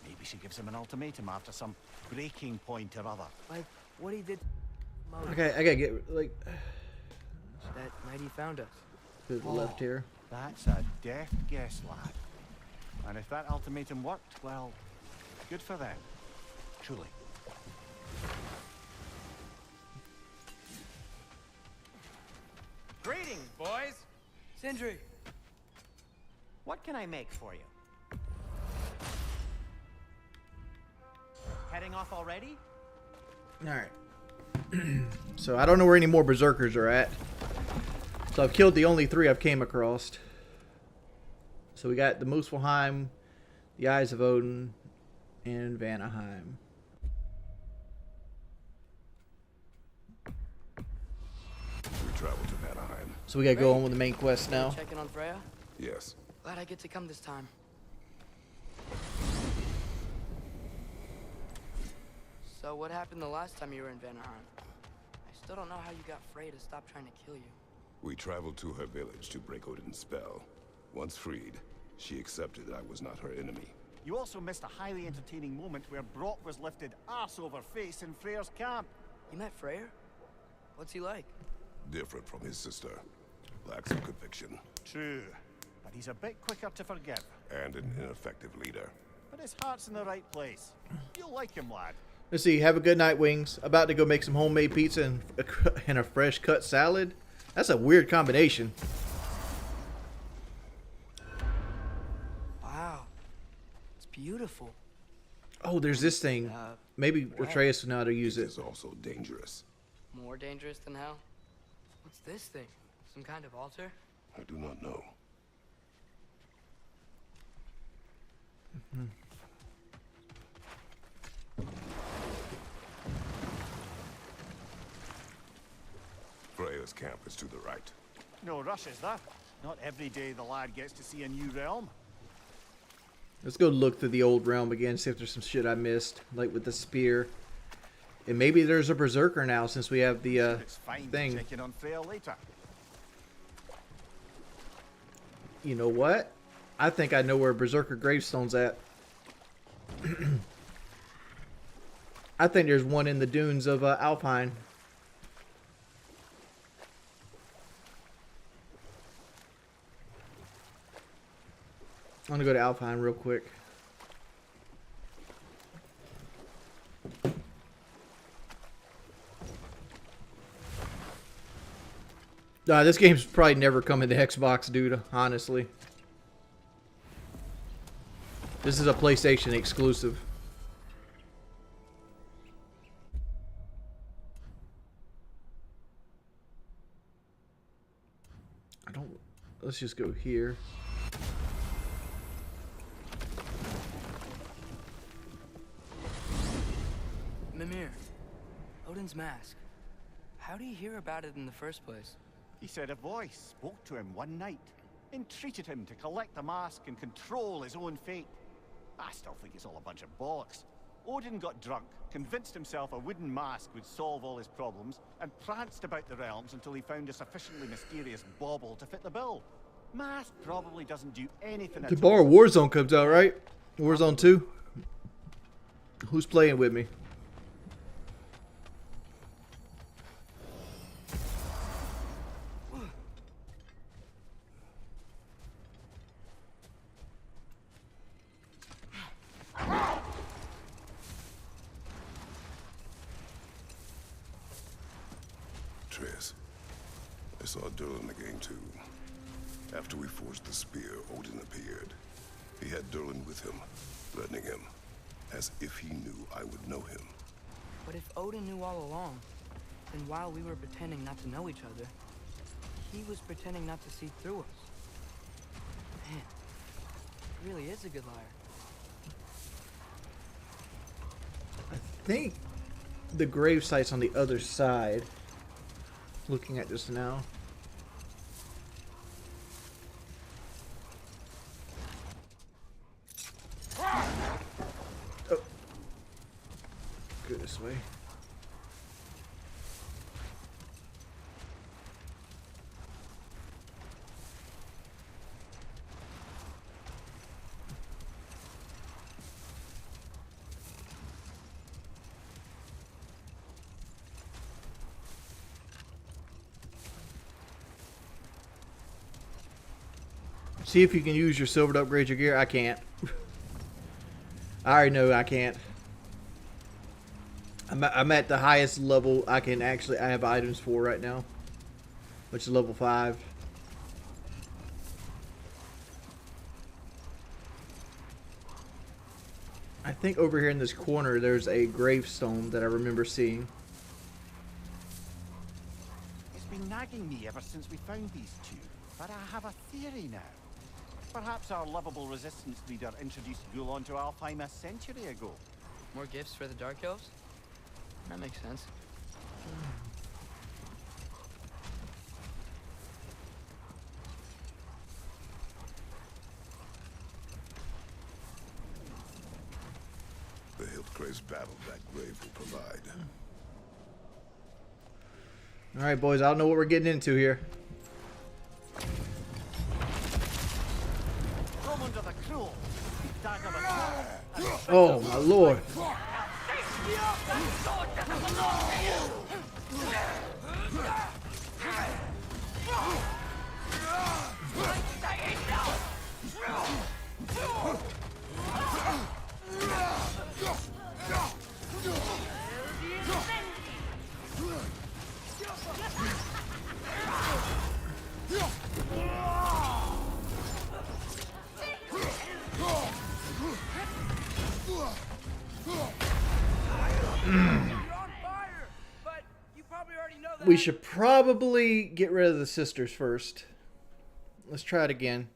Maybe she gives him an ultimatum after some breaking point or other. Like what he did to Modi Okay, I gotta get like that night he found us. to the left here. That's a deft guess, lad. And if that ultimatum worked, well, good for them. Truly. Greetings, boys. Sindri! What can I make for you? Heading off already? All right. So I don't know where any more berserkers are at. So I've killed the only 3 I've came across. So we got the Muspelheim, the Eyes of Odin, and Vanaheim. We travel to Vanaheim. So we gotta go on with the main quest now. Checking on Freya? Yes. Glad I get to come this time. So what happened the last time you were in Vanaheim? I still don't know how you got Freya to stop trying to kill you. We traveled to her village to break Odin's spell. Once freed, she accepted I was not her enemy. You also missed a highly entertaining moment where Brock was lifted arse over face in Freyr's camp. You met Freyr? What's he like? Different from his sister. Lacks of conviction. True, but he's a bit quicker to forgive. And an ineffective leader. But his heart's in the right place. You'll like him, lad. Let's see. Have a good night, Wings. About to go make some homemade pizza and a fresh cut salad. That's a weird combination. Wow. It's beautiful. Oh, there's this thing. Maybe Atreus will know how to use It it. is also dangerous. More dangerous than hell? What's this thing? Some kind of altar? I do not know. Freya's camp is to the right. No rush, is there? Not every day the lad gets to see a new realm. Let's go look through the old realm again, see if there's some shit I missed, like with the spear. And maybe there's a berserker now since we have the It's fine thing. to check in on Freya later. You know what? I think I know where berserker gravestone's at. I think there's one in the dunes of Alpine. I'm gonna go to Alpine real quick. This game's probably never coming to Xbox, dude, honestly. This is a PlayStation exclusive. Let's just go here. Mimir, Odin's mask. How do you hear about it in the first place? He said a voice spoke to him one night, entreated him to collect the mask and control his own fate. I still think it's all a bunch of bollocks. Odin got drunk, convinced himself a wooden mask would solve all his problems, and pranced about the realms until he found a sufficiently mysterious bauble to fit the bill. Mask probably doesn't do anything at all. Tomorrow Warzone comes out, right? Warzone 2? Who's playing with me? Triss, I saw Durlin again too. After we forged the spear, Odin appeared. He had Durlin with him, threatening him, as if he knew I would know him. But if Odin knew all along, then while we were pretending not to know each other, he was pretending not to see through us. Man, he really is a good liar. I think the grave site's on the other side. Looking at this now. Oh. Go this way. See if you can use your silver to upgrade your gear. I can't. I already know I can't. I'm at the highest level I can actually. I have items for right now, which is level 5. I think over here in this corner there's a gravestone that I remember seeing. It's been nagging me ever since we found these two, but I have a theory now. Perhaps our lovable resistance leader introduced Gulon to Alfheim a century ago. More gifts for the Dark Elves? That makes sense. The Hildcrave's battle that grave will provide. Alright, boys, I don't know what we're getting into here. Oh, my lord. We should probably get rid of the sisters first. Let's try it again.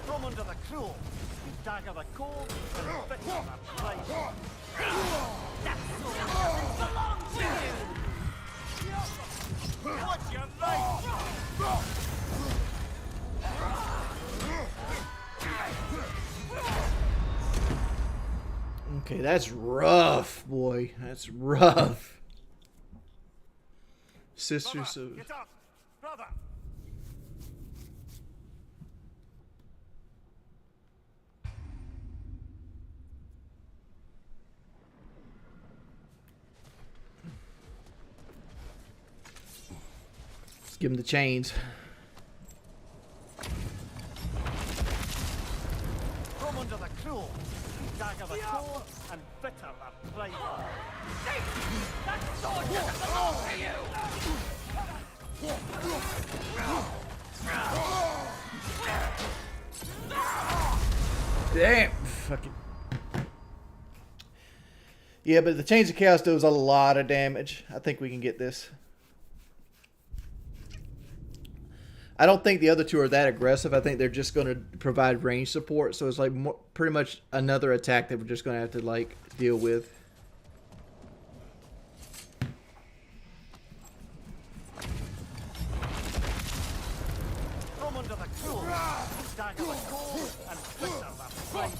From under the cruel, dagger the cold, and bit the pride. What's your knife? Okay, that's rough, boy. That's rough. Sisters of... Get up, brother. Give him the chains. From under the cruel, dagger the cold, and bitter the pride. That sword doesn't belong to you! Damn. Fucking. Yeah, but the Chains of Chaos does a lot of damage. I think we can get this. I don't think the other two are that aggressive. I think they're just going to provide range support. So it's like pretty much another attack that we're just going to have to like deal with. From under the cruel, dagger the cold, and bitter the pride.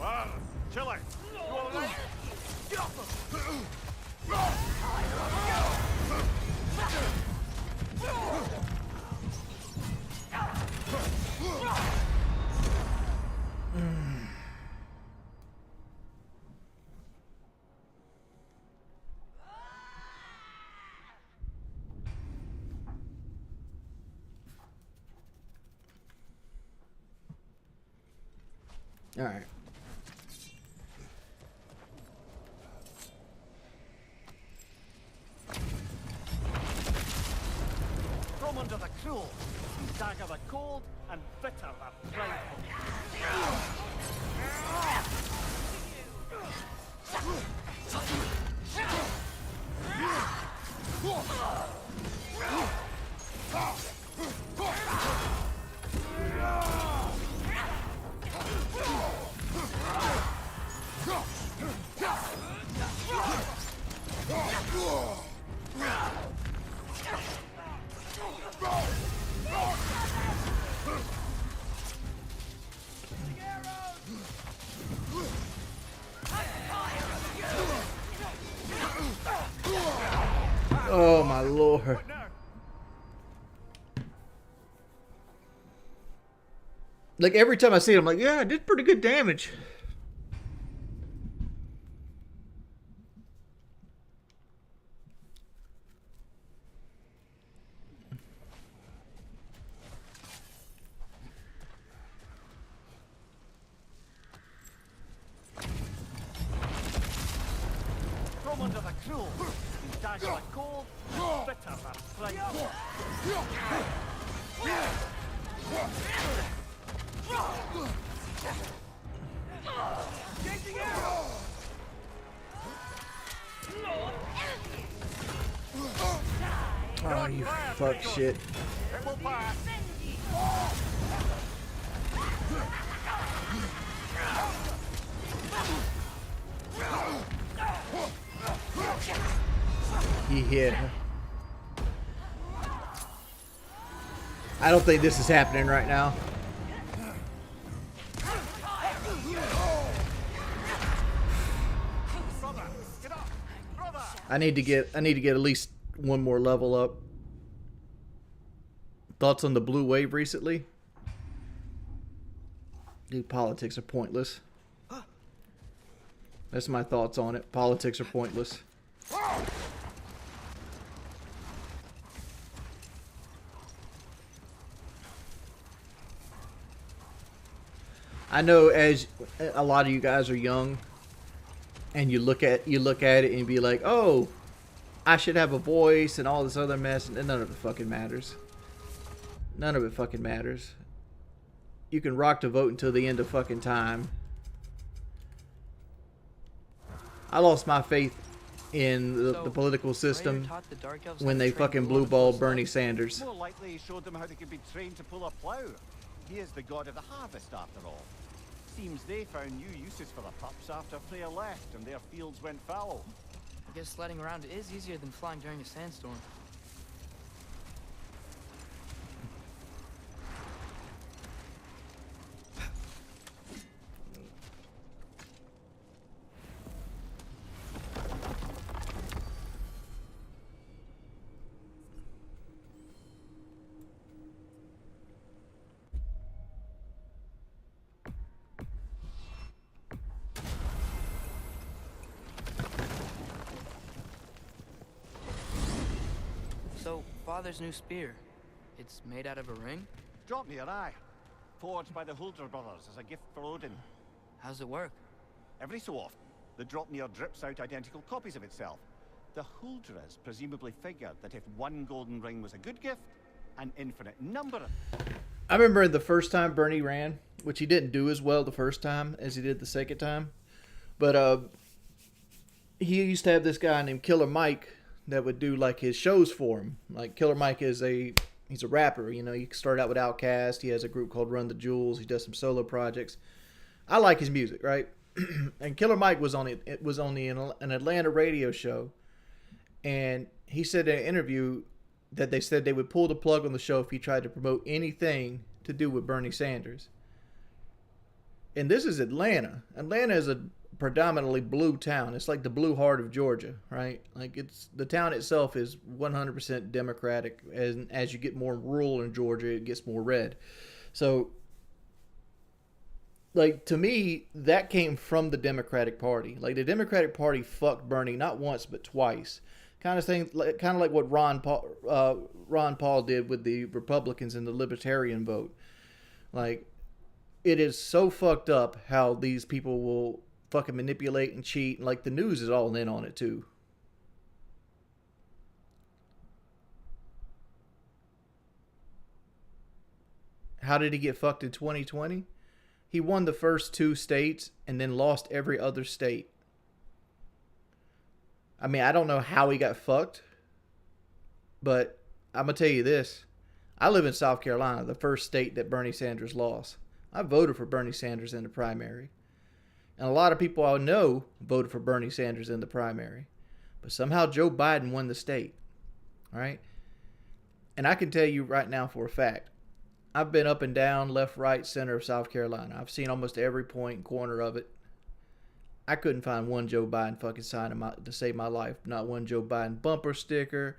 Well, chill out. You all right? All right. From under the cruel, dagger the cold, and bitter the pride. Oh my lord. Like every time I see it, I'm like, yeah, I did pretty good damage. From under the cruel, dagger the cold, and bitter the pride. Oh, you fuck shit. It will pass. Yeah. I don't think this is happening right now. Brother, get up. Brother. I need to get at least one more level up. Thoughts on the blue wave recently? Dude, politics are pointless. That's my thoughts on it. Politics are pointless. I know as a lot of you guys are young and you look at it and be like, "Oh, I should have a voice," and all this other mess, and none of it fucking matters. None of it fucking matters. You can rock the vote until the end of fucking time. I lost my faith in the political system when they fucking blue balled Bernie Sanders. More likely he showed them how they could be trained to pull a plough. He is the god of the harvest, after all. Seems they found new uses for the pups after Freya left and their fields went fallow. I guess sledding around is easier than flying during a sandstorm. father's new spear. It's made out of a ring? Draupnir, aye. Forged by the Huldra brothers as a gift for Odin. How's it work? Every so often, the Draupnir drips out identical copies of itself. The Huldras presumably figured that if one golden ring was a good gift, an infinite number of... I remember the first time Bernie ran, which he didn't do as well the first time as he did the second time. But he used to have this guy named Killer Mike that would do like his shows for him. Like Killer Mike he's a rapper, you know. He started out with Outkast. He has a group called Run the Jewels. He does some solo projects. I like his music, right? And Killer Mike was on an Atlanta radio show, and he said in an interview that they said they would pull the plug on the show if he tried to promote anything to do with Bernie Sanders. And this is Atlanta. Atlanta is a predominantly blue town. It's like the blue heart of Georgia, right? Like the town itself is 100% Democratic. As you get more rural in Georgia, it gets more red. So, like, to me, that came from the Democratic Party. Like, the Democratic Party fucked Bernie not once but twice. Kind of like what Ron Paul did with the Republicans and the Libertarian vote. Like, it is so fucked up how these people will fucking manipulate and cheat. And, like, the news is all in on it too. How did he get fucked in 2020? He won the first 2 states and then lost every other state. I mean, I don't know how he got fucked, but I'm going to tell you this. I live in South Carolina, the first state that Bernie Sanders lost. I voted for Bernie Sanders in the primary. And a lot of people I know voted for Bernie Sanders in the primary. But somehow Joe Biden won the state. All right? And I can tell you right now for a fact, I've been up and down, left, right, center of South Carolina. I've seen almost every point and corner of it. I couldn't find one Joe Biden fucking sign to save my life. Not one Joe Biden bumper sticker.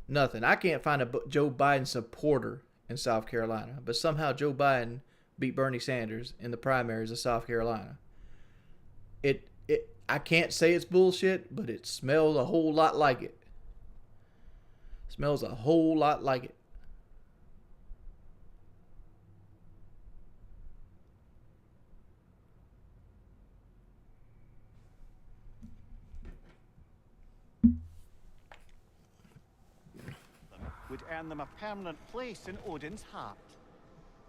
Nothing. I can't find a Joe Biden supporter in South Carolina. But somehow Joe Biden beat Bernie Sanders in the primaries of South Carolina. I can't say it's bullshit, but it smells a whole lot like it. Smells a whole lot like it. Would earn them a permanent place in Odin's heart.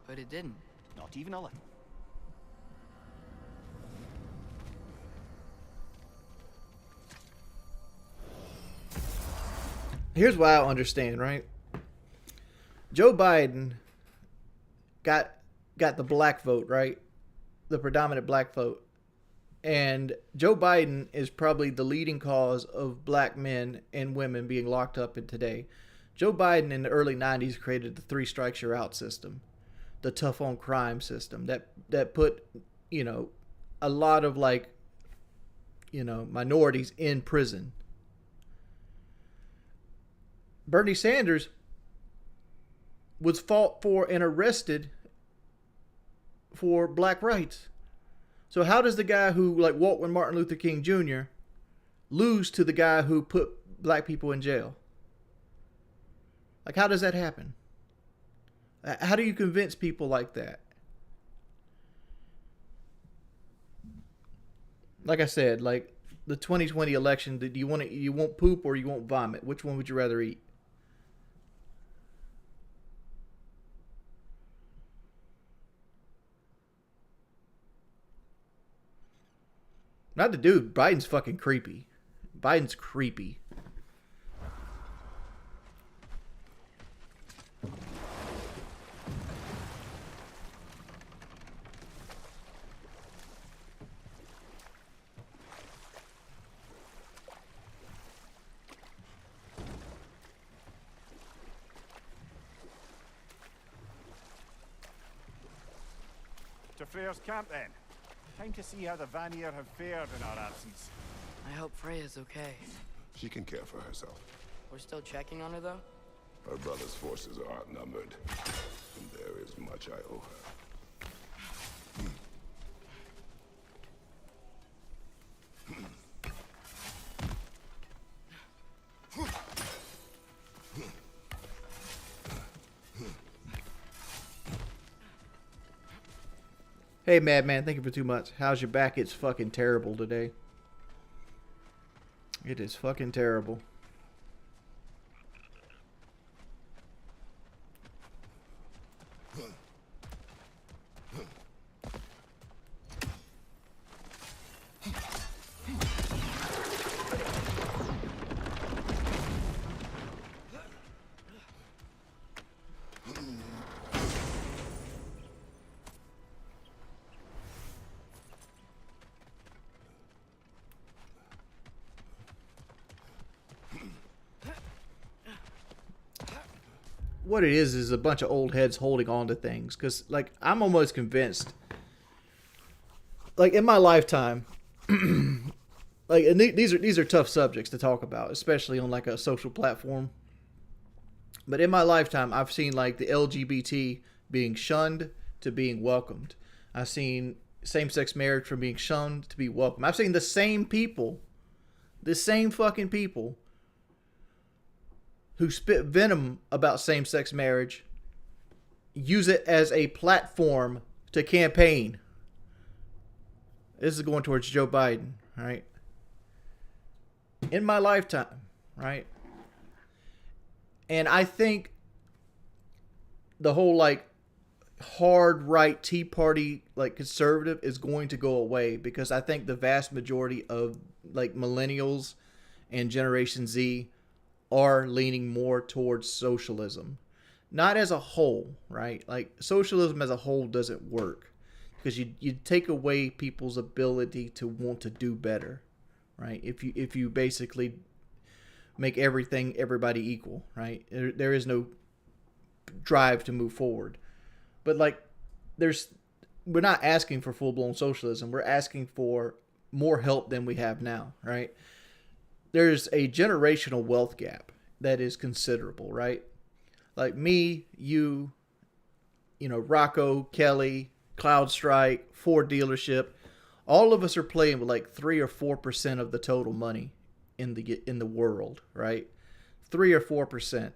But it didn't. Not even a little. Here's what I don't understand, right? Joe Biden got the black vote, right? The predominant black vote. And Joe Biden is probably the leading cause of black men and women being locked up in today. Joe Biden in the early 90s created the 3 strikes you're out system, the tough on crime system that put, you know, a lot of, like, you know, minorities in prison. Bernie Sanders was fought for and arrested for black rights. So how does the guy who, like, walked with Martin Luther King Jr. lose to the guy who put black people in jail? Like, how does that happen? How do you convince people like that? Like I said, like the 2020 election, do you want poop or you want vomit? Which one would you rather eat? Not the dude. Biden's fucking creepy. Biden's creepy. To Freyr's camp then. Time to see how the Vanir have fared in our absence. I hope Freya's okay. She can care for herself. We're still checking on her, though? Her brother's forces are outnumbered, and there is much I owe her. Hey, Madman, thank you for too much. How's your back? It's fucking terrible today. It is fucking terrible. What it is a bunch of old heads holding on to things. Because, like, I'm almost convinced, like, in my lifetime, like, and these are tough subjects to talk about, especially on, like, a social platform. But in my lifetime, I've seen, like, the LGBT being shunned to being welcomed. I've seen same-sex marriage from being shunned to be welcomed. I've seen the same fucking people who spit venom about same-sex marriage use it as a platform to campaign. This is going towards Joe Biden, right? In my lifetime, right? And I think the whole, like, hard right Tea Party, like, conservative is going to go away, because I think the vast majority of, like, millennials and Generation Z are leaning more towards socialism. Not as a whole, right? Like, socialism as a whole doesn't work, because you take away people's ability to want to do better, right? If you basically make everybody equal, right? There is no drive to move forward. But, like, we're not asking for full-blown socialism. We're asking for more help than we have now, right? There's a generational wealth gap that is considerable, right? Like me, you know, Rocco, Kelly, CloudStrike, Ford dealership, all of us are playing with like 3 or 4% of the total money in the world, right? 3 or 4%.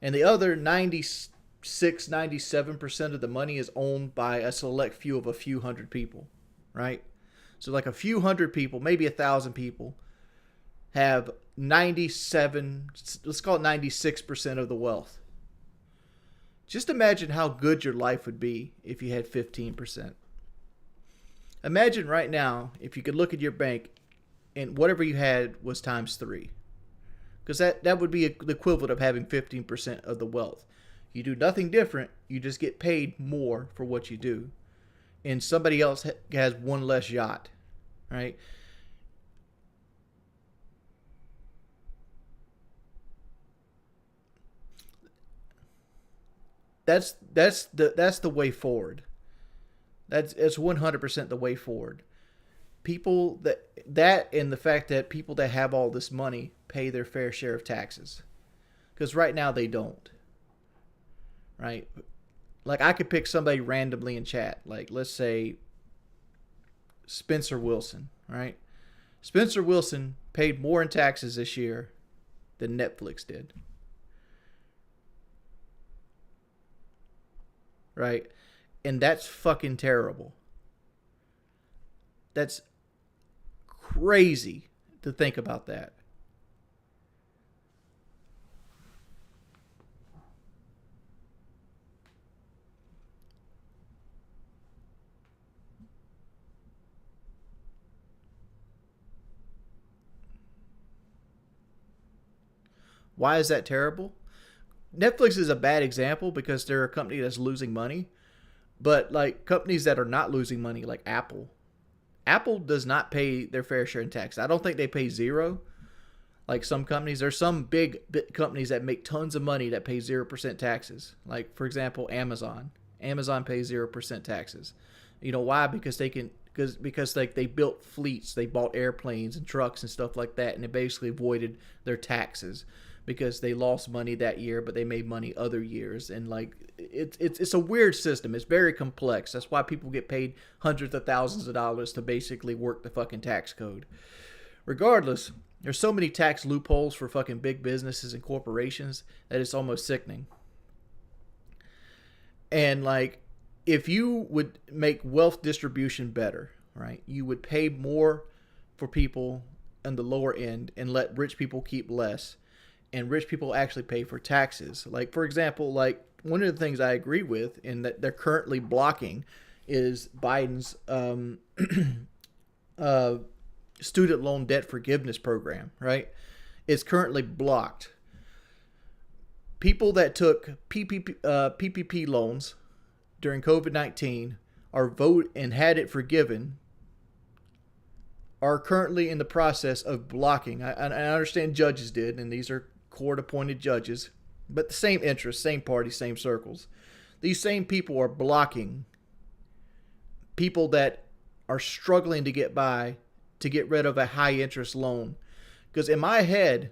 And the other 97% of the money is owned by a select few of a few hundred people, right? So like a few hundred people, maybe 1,000 people, have 97, let's call it 96% of the wealth. Just imagine how good your life would be if you had 15%. Imagine right now if you could look at your bank and whatever you had was times 3. Because that would be the equivalent of having 15% of the wealth. You do nothing different. You just get paid more for what you do. And somebody else has one less yacht, right? That's the way forward. It's 100% the way forward. People that and the fact that people that have all this money pay their fair share of taxes, because right now they don't. Right? Like, I could pick somebody randomly in chat. Like, let's say Spencer Wilson, right? Spencer Wilson paid more in taxes this year than Netflix did. Right? And that's fucking terrible. That's crazy to think about that. Why is that terrible? Netflix is a bad example because they're a company that's losing money. But, like, companies that are not losing money, like Apple does not pay their fair share in tax. I don't think they pay zero. Like some companies, there's some big companies that make tons of money that pay 0% taxes. Like, for example, Amazon. Amazon pays 0% taxes. You know why? Because like they built fleets, they bought airplanes and trucks and stuff like that, and they basically avoided their taxes because they lost money that year, but they made money other years. And like it's a weird system. It's very complex. That's why people get paid hundreds of thousands of dollars to basically work the fucking tax code. Regardless, there's so many tax loopholes for fucking big businesses and corporations that it's almost sickening. And like if you would make wealth distribution better, right? You would pay more for people on the lower end and let rich people keep less, and rich people actually pay for taxes. Like, for example, like one of the things I agree with and that they're currently blocking is Biden's student loan debt forgiveness program, right? It's currently blocked. People that took PPP loans during COVID-19 and had it forgiven are currently in the process of blocking. I understand judges did, and these are court-appointed judges, but the same interests, same party, same circles. These same people are blocking people that are struggling to get by to get rid of a high-interest loan. Because in my head,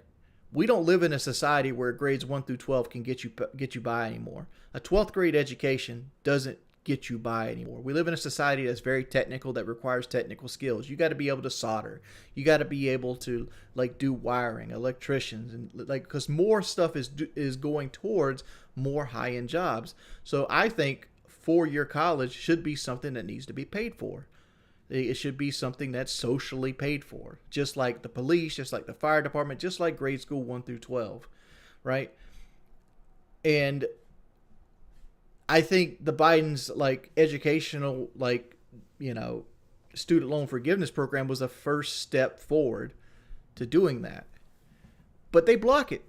we don't live in a society where grades 1 through 12 can get you by anymore. A 12th grade education doesn't get you by anymore. We live in a society that's very technical, that requires technical skills. You got to be able to solder. You got to be able to like do wiring, electricians, and like, because more stuff is going towards more high-end jobs. So I think 4-year college should be something that needs to be paid for. It should be something that's socially paid for, just like the police, just like the fire department, just like grade school 1 through 12, right? And I think the Biden's like educational, like, you know, student loan forgiveness program was a first step forward to doing that. But they block it.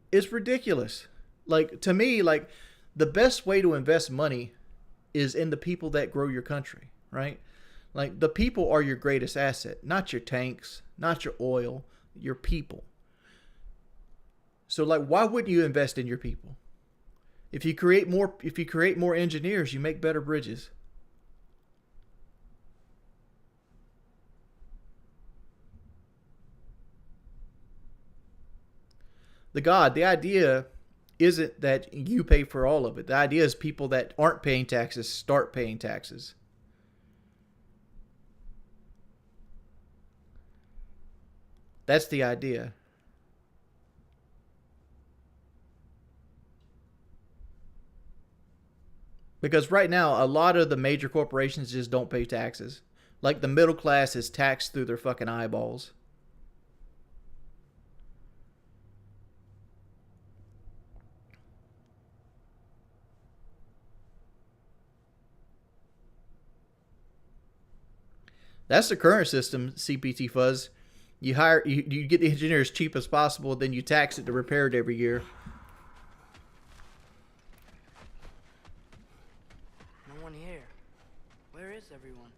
It's ridiculous. Like, to me, like, the best way to invest money is in the people that grow your country, right? Like, the people are your greatest asset, not your tanks, not your oil, your people. So, like, why wouldn't you invest in your people? If you create more engineers, you make better bridges. The idea isn't that you pay for all of it. The idea is people that aren't paying taxes start paying taxes. That's the idea. Because right now, a lot of the major corporations just don't pay taxes. Like, the middle class is taxed through their fucking eyeballs. That's the current system, CPT Fuzz. You get the engineer as cheap as possible, then you tax it to repair it every year. No one here. Where is everyone?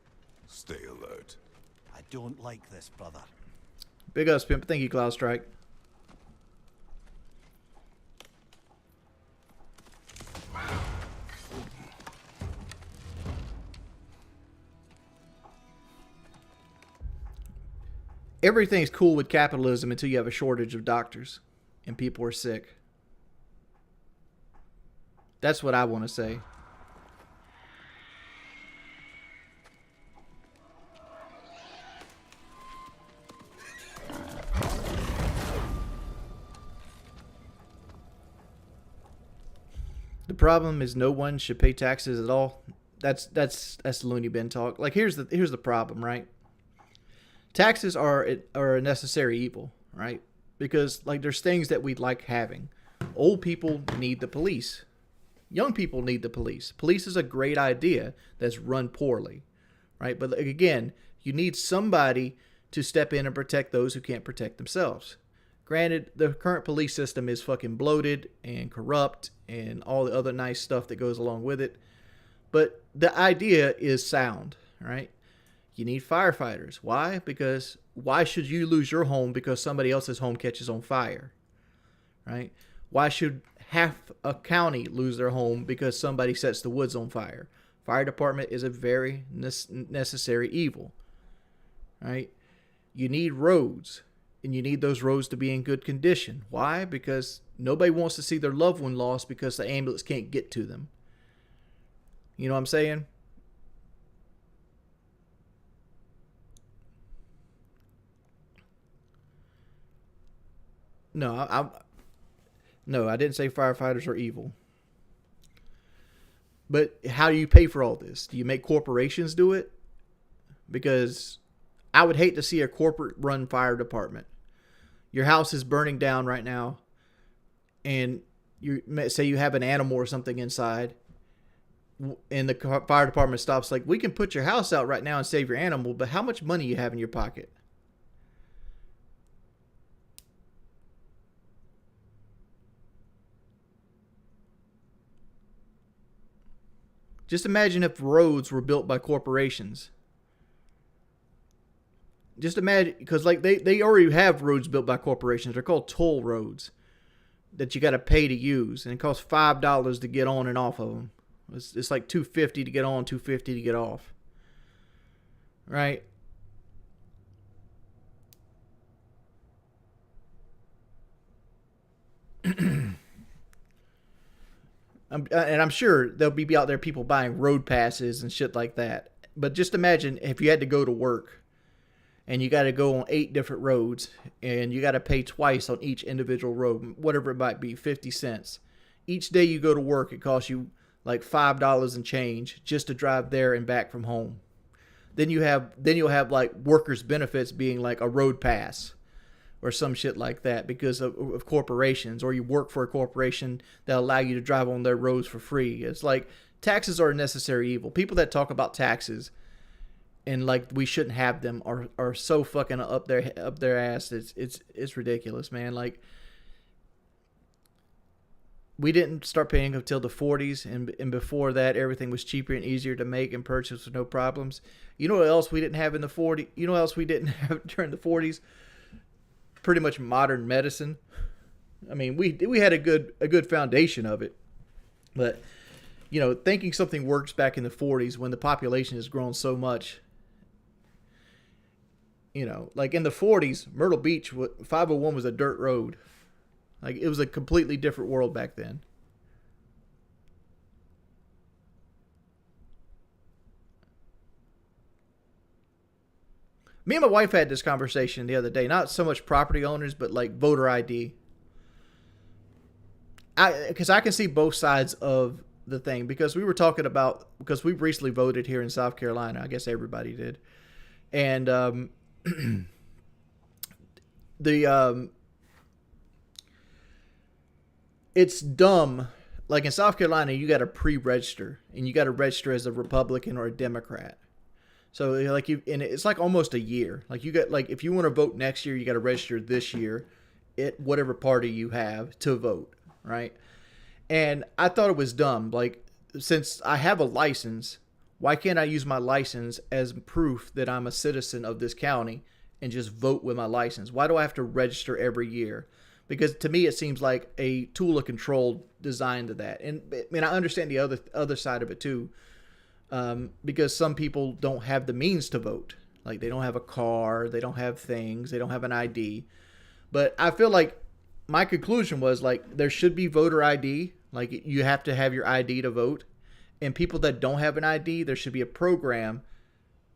Stay alert. I don't like this, brother. Big ups, pimp. Thank you, Cloud Strike. Everything's cool with capitalism until you have a shortage of doctors and people are sick. That's what I want to say. The problem is no one should pay taxes at all. That's loony bin talk. Like, here's the problem, right? Taxes are a necessary evil, right? Because, like, there's things that we like having. Old people need the police. Young people need the police. Police is a great idea that's run poorly, right? But again, you need somebody to step in and protect those who can't protect themselves. Granted, the current police system is fucking bloated and corrupt and all the other nice stuff that goes along with it. But the idea is sound, right? You need firefighters. Why? Because why should you lose your home because somebody else's home catches on fire? Right? Why should half a county lose their home because somebody sets the woods on fire? Fire department is a very necessary evil. Right? You need roads, and you need those roads to be in good condition. Why? Because nobody wants to see their loved one lost because the ambulance can't get to them. You know what I'm saying? No, I didn't say firefighters are evil. But how do you pay for all this? Do you make corporations do it? Because I would hate to see a corporate-run fire department. Your house is burning down right now, and you say you have an animal or something inside, and the fire department stops like, we can put your house out right now and save your animal, but how much money you have in your pocket? Just imagine if roads were built by corporations. Just imagine, because like they already have roads built by corporations. They're called toll roads that you got to pay to use, and it costs $5 to get on and off of them. It's like $2.50 to get on, $2.50 to get off. Right? And I'm sure there'll be out there people buying road passes and shit like that. But just imagine if you had to go to work and you got to go on 8 different roads and you got to pay twice on each individual road, whatever it might be, 50 cents. Each day you go to work, it costs you like $5 and change just to drive there and back from home. Then you'll have like workers' benefits being like a road pass or some shit like that because of corporations, or you work for a corporation that allow you to drive on their roads for free. It's like taxes are a necessary evil. People that talk about taxes and like we shouldn't have them are so fucking up their ass. It's ridiculous, man. Like, we didn't start paying until the 40s, and before that, everything was cheaper and easier to make and purchase with no problems. You know what else we didn't have in the 40s? You know what else we didn't have during the 40s? Pretty much modern medicine. I mean, we had a good foundation of it, but you know, thinking something works back in the 40s when the population has grown so much. You know, like in the 40s, Myrtle Beach 501 was a dirt road. Like, it was a completely different world back then. Me and my wife had this conversation the other day. Not so much property owners, but like voter ID. Because I can see both sides of the thing. Because we were talking about, because we recently voted here in South Carolina. I guess everybody did. And it's dumb. Like in South Carolina, you got to pre-register, and you got to register as a Republican or a Democrat. So like and it's like almost a year. Like you got, like, if you want to vote next year, you got to register this year at whatever party you have to vote, right? And I thought it was dumb. Like, since I have a license, why can't I use my license as proof that I'm a citizen of this county and just vote with my license? Why do I have to register every year? Because to me, it seems like a tool of control designed to that. And I mean, I understand the other side of it too. Because some people don't have the means to vote. Like, they don't have a car, they don't have things, they don't have an ID. But I feel like my conclusion was, like, there should be voter ID. Like, you have to have your ID to vote. And people that don't have an ID, there should be a program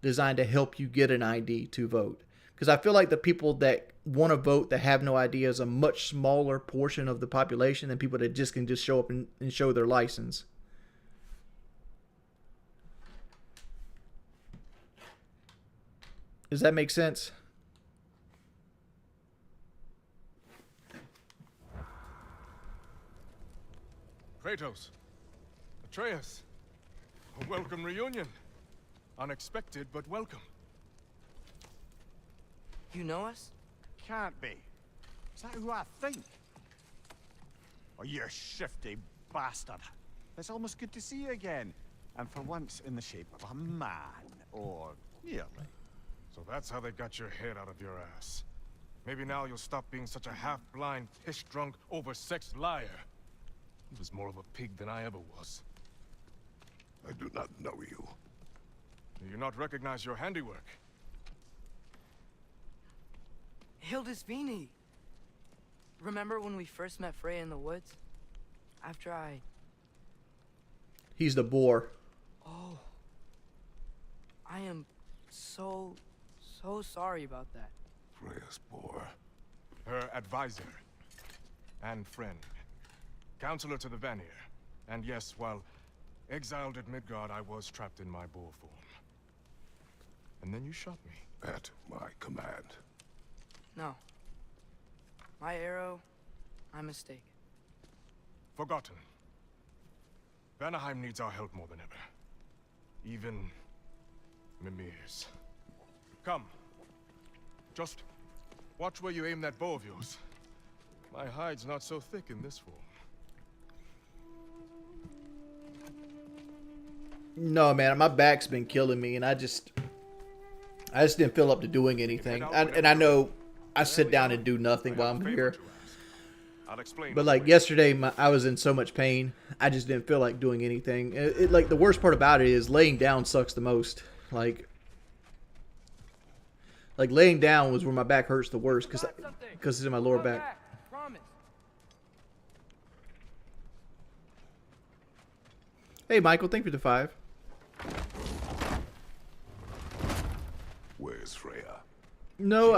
designed to help you get an ID to vote. Because I feel like the people that want to vote that have no ID is a much smaller portion of the population than people that just can just show up and show their license. Does that make sense? Kratos, Atreus, a welcome reunion. Unexpected, but welcome. You know us? Can't be. Is that who I think? Oh, you shifty bastard. It's almost good to see you again. And for once in the shape of a man, or nearly. So that's how they got your head out of your ass. Maybe now you'll stop being such a half-blind, piss-drunk, oversexed liar. He was more of a pig than I ever was. I do not know you. Do you not recognize your handiwork? Hildisvini! Remember when we first met Freya in the woods? After I... He's the boar. Oh. I am so sorry about that. Freya's boar. Her advisor. And friend. Counselor to the Vanir. And yes, while Exiled at Midgard, I was trapped in my boar form. And then you shot me. At my command. No. My arrow, my mistake. Forgotten. Vanaheim needs our help more than ever. Even Mimir's. Come. Just watch where you aim that bow of yours. My hide's not so thick in this form. No, man, my back's been killing me, and I just didn't feel up to doing anything. And I know I sit down and do nothing while I'm here. I'll explain. But like yesterday, I was in so much pain, I just didn't feel like doing anything. Like the worst part about it is laying down sucks the most. Like laying down was where my back hurts the worst because it's in my lower back. Promise. Hey, Michael, thank you for the 5. Where's Freya? No,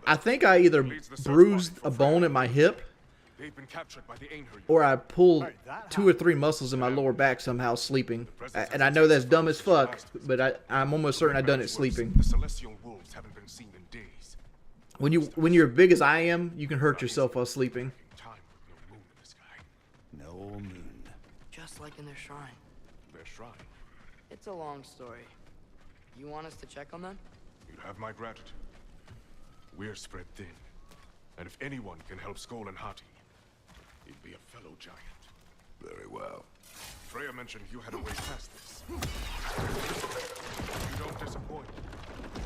I think I either bruised a bone in my hip, They've been captured by the Einherjar. or I pulled 2 or 3 muscles in my lower back somehow sleeping. And I know that's dumb as fuck, but I'm almost certain I done it sleeping. The celestial wolves haven't been seen in days. When you're as big as I am, you can hurt yourself while sleeping. Time with no moon in the sky. No moon. Just like in their shrine. Their shrine. It's a long story. You want us to check on them? You have my gratitude. We're spread thin. And if anyone can help Skoll and Hati, he'd be a fellow giant. Very well. Freya mentioned you had a way past this. You don't disappoint.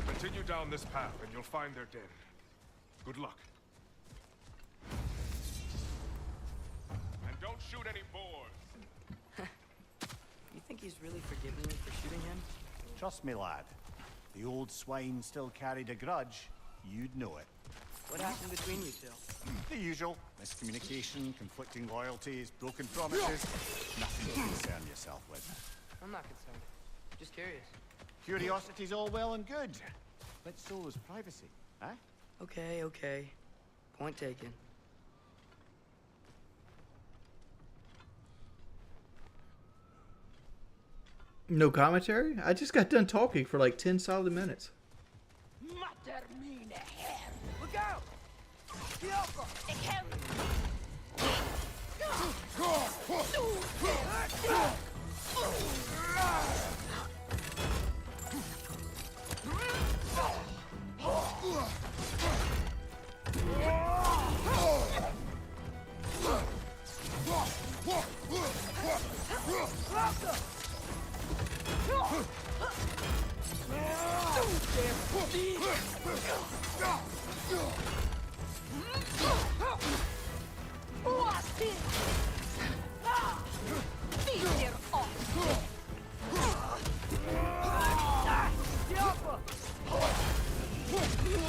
Continue down this path and you'll find their den. Good luck. And don't shoot any boars. You think he's really forgiven me for shooting him? Trust me, lad. The old swine still carried a grudge. You'd know it. What happened between you two? The usual. Miscommunication, conflicting loyalties, broken promises. Nothing to concern yourself with. I'm not concerned. Just curious. Curiosity's all well and good. But so is privacy, eh? Okay. Point taken. No commentary? I just got done talking for like 10 solid minutes. Look out!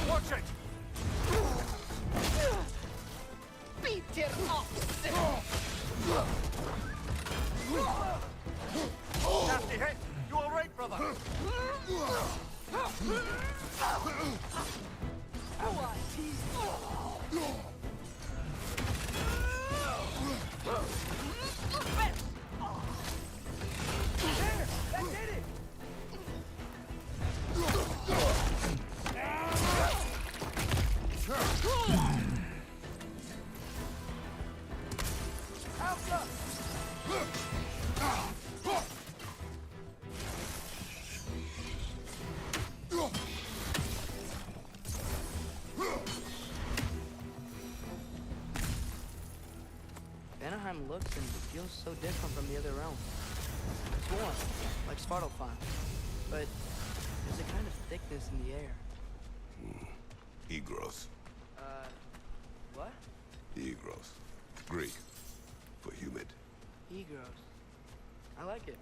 Watch it! Nasty hit! You alright, brother? Vanaheim looks and feels so different from the other realms. It's warm, like Svartalfheim, but there's a kind of thickness in the air. Egros. What? Egros. Greek. For humid. Egros. I like it.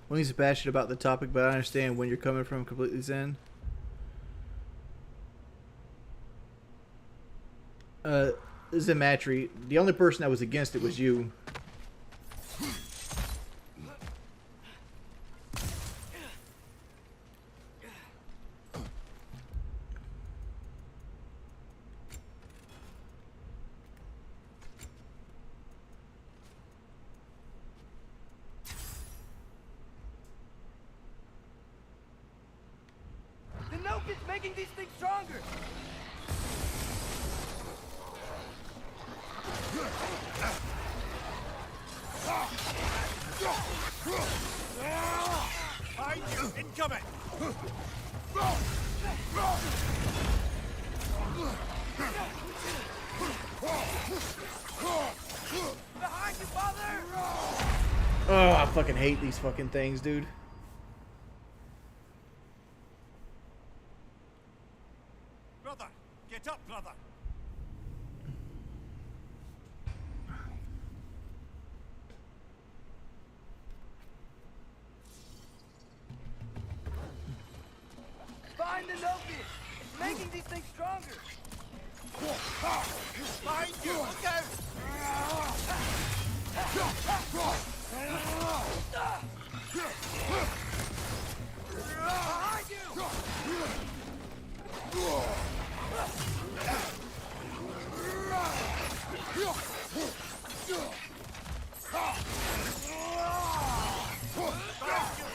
When he's passionate about the topic, but I understand when you're coming from completely zen. Zematri, the only person that was against it was you. making these things stronger! Behind you! Incoming! Behind you, father! Oh, I fucking hate these fucking things, dude. Brother! Get up, brother! Find the Nokia! It's making these things stronger! Behind you! Look out! Behind you!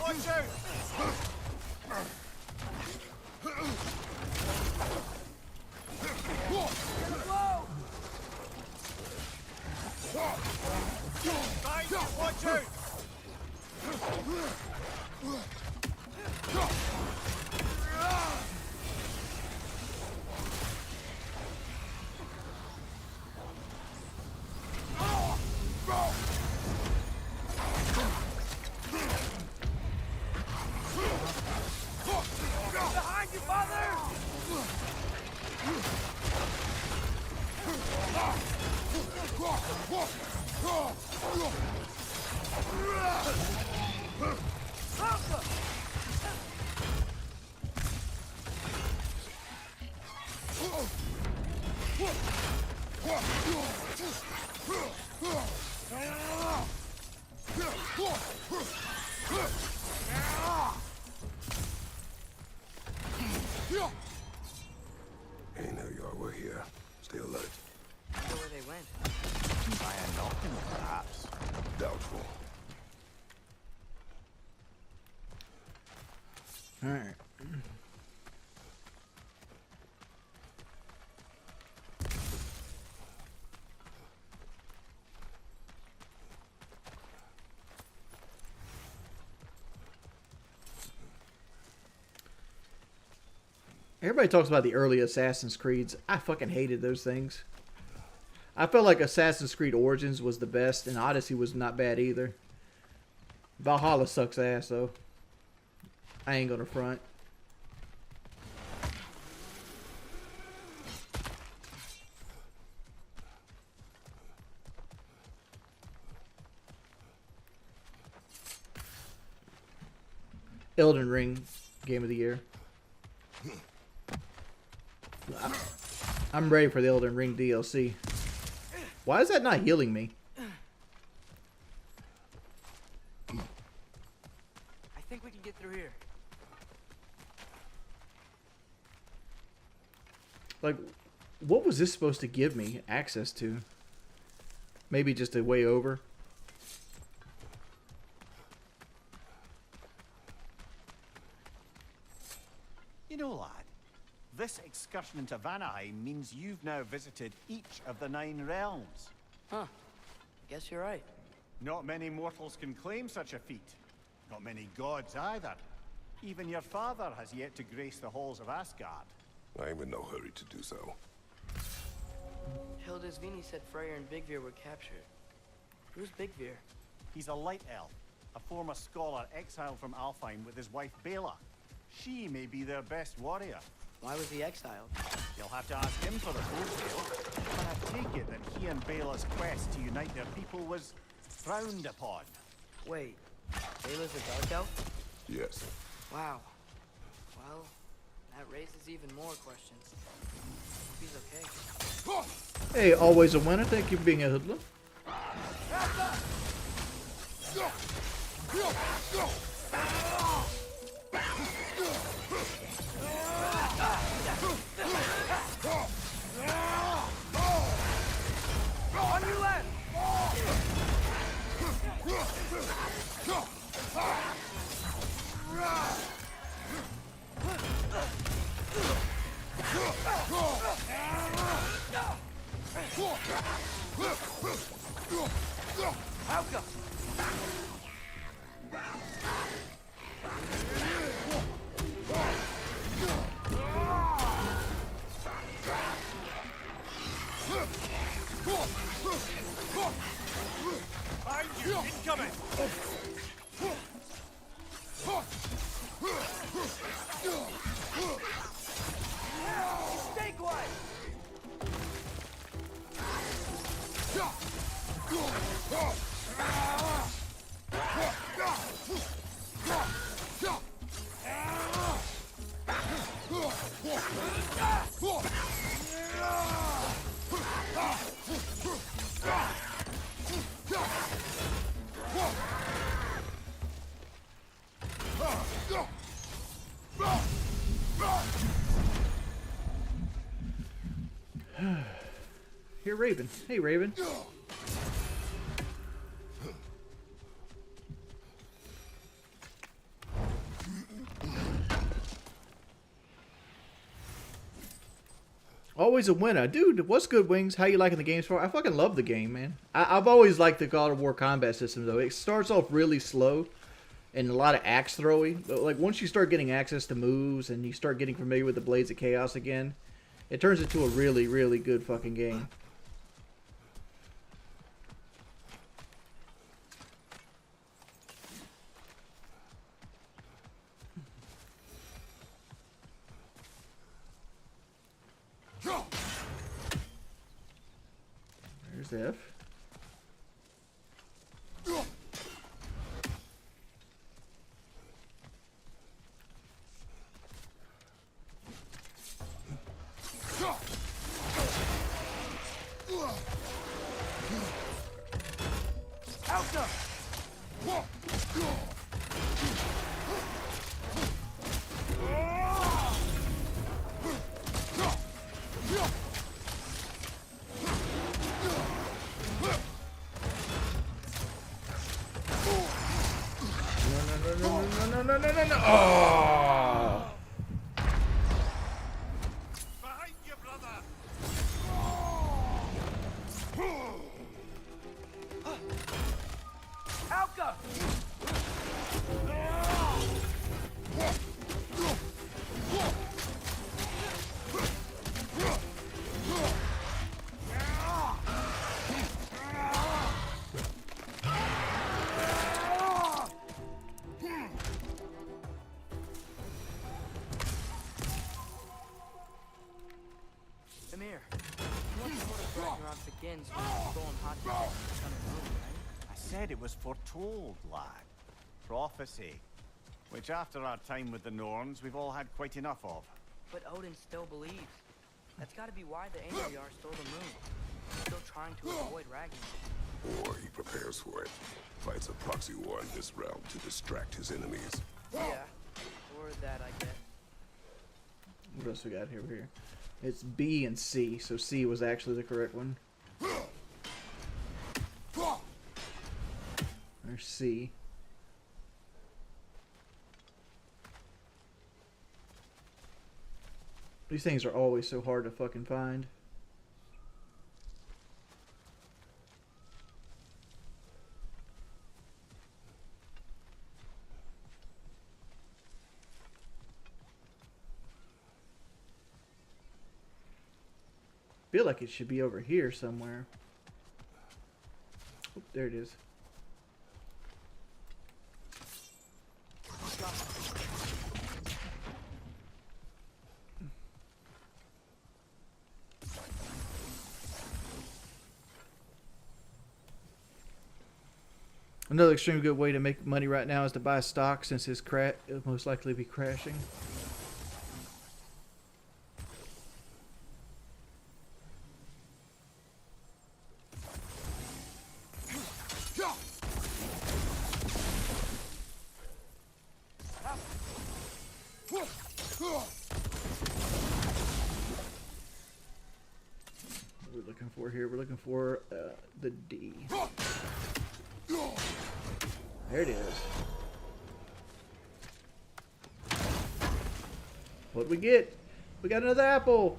Watch out! Behind you! Watch out! Behind you, father! Hey, now y'all were here. Stay alert. I wonder where they went. By a knocking, perhaps. Doubtful. Alright. Everybody talks about the early Assassin's Creeds. I fucking hated those things. I felt like Assassin's Creed Origins was the best, and Odyssey was not bad either. Valhalla sucks ass, though. I ain't gonna front. Elden Ring, Game of the Year. I'm ready for the Elden Ring DLC. Why is that not healing me? I think we can get through here. Like, what was this supposed to give me access to? Maybe just a way over? You know, lad, this excursion into Vanaheim means you've now visited each of the 9 realms. Huh. Guess you're right. Not many mortals can claim such a feat. Not many gods either. Even your father has yet to grace the halls of Asgard. I'm in no hurry to do so. Hildisvini said Freyr and Bigvir were captured. Who's Bigvir? He's a light elf, a former scholar exiled from Alfheim with his wife Bela. She may be their best warrior. Why was he exiled? You'll have to ask him for the full tale. But I take it that he and Bela's quest to unite their people was frowned upon. Wait, Bela's a dark elf? Yes. Wow. Well, that raises even more questions. Hope he's okay. Hey, always a winner. Thank you for being a hoodlum. On your left! Behind you! Incoming! Stay quiet! Here, Raven. Hey, Raven. Always a winner. Dude, what's good, Wings? How you liking the game so far? I fucking love the game, man. I've always liked the God of War combat system, though. It starts off really slow and a lot of axe throwy. But, like, once you start getting access to moves and you start getting familiar with the Blades of Chaos again, it turns into a really, really good fucking game. There's F. No. Oh! Behind you, brother! Alka! Ragnarok begins when the stolen hot dog is on the moon, right? I said it was foretold, lad. Prophecy. Which after our time with the Norns, we've all had quite enough of. But Odin still believes. That's gotta be why the Ainjar stole the moon. He's still trying to avoid Ragnarok. Or he prepares for it. Fights a proxy war in this realm to distract his enemies. Yeah, or that, I guess. What else we got here? It's B and C, so C was actually the correct one. There's C. These things are always so hard to fucking find. I feel like it should be over here somewhere. Oh, there it is. Another extremely good way to make money right now is to buy stock, since his it'll most likely be crashing. We're looking for the D. There it is. What'd we get? We got another apple.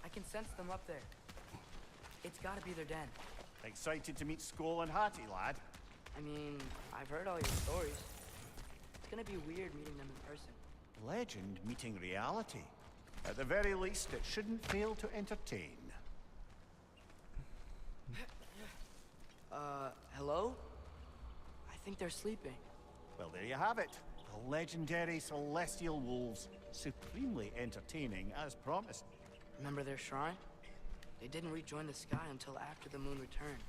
I can sense them up there. It's gotta be their den. Excited to meet Skull and Hattie, lad? I mean, I've heard all your stories. It's gonna be weird meeting them in person. Legend meeting reality. At the very least, it shouldn't fail to entertain. Hello? I think they're sleeping. Well, there you have it. The legendary celestial wolves. Supremely entertaining, as promised. Remember their shrine? They didn't rejoin the sky until after the moon returned.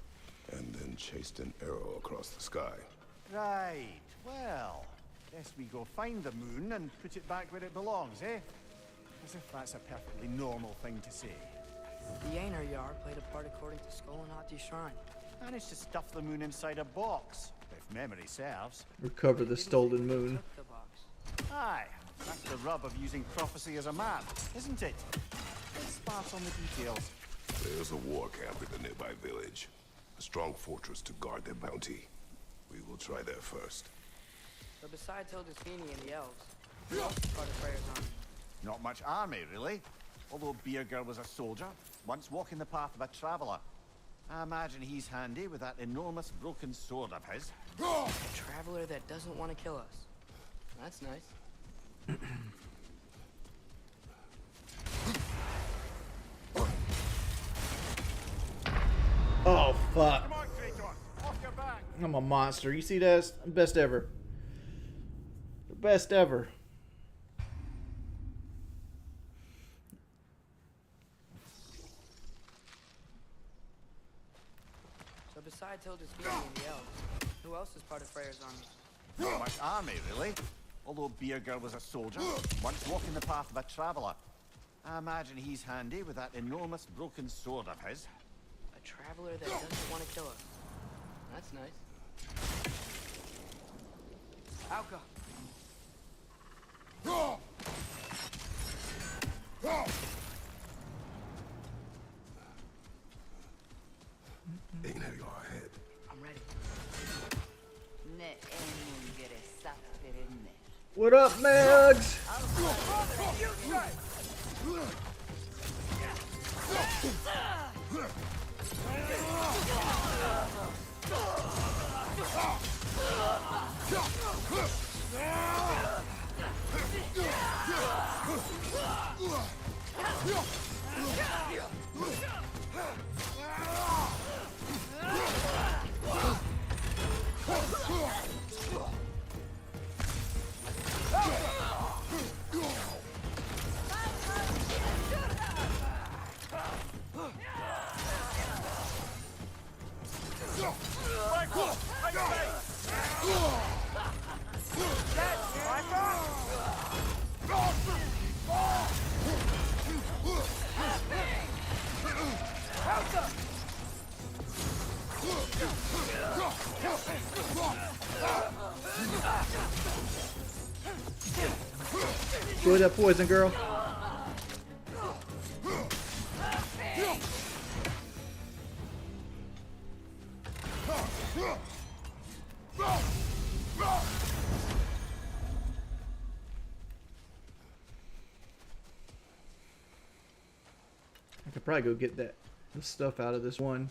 And then chased an arrow across the sky. Right. Well, guess we go find the moon and put it back where it belongs, eh? As if that's a perfectly normal thing to say. The Aner Yar played a part according to Skull and Hati's shrine. Managed to stuff the moon inside a box, if memory serves. Recover the Didn't say stolen where they moon. took the box. Aye, that's the rub of using prophecy as a map, isn't it? Let's sparse on the details. There's a war camp in the nearby village. A strong fortress to guard their bounty. We will try there first. So besides Hildesini and the elves, who else is part of Freyr's army? Not much army, really. Although Beerger was a soldier, once walking the path of a traveler. I imagine he's handy with that enormous broken sword of his. A traveler that doesn't want to kill us. That's nice. Oh fuck! Come on, Kratos, off your back. I'm a monster. You see that? I'm best ever. The best ever. So besides Hildesini and the elves, who else is part of Freyr's army? Not much army, really. Although Beerger was a soldier, once walking the path of a traveler. I imagine he's handy with that enormous broken sword of his. A traveler that doesn't want to kill us. That's nice. Alka! Ain't your head. I'm ready. What up, Mags? Enjoy that poison, girl. I could probably go get that stuff out of this one.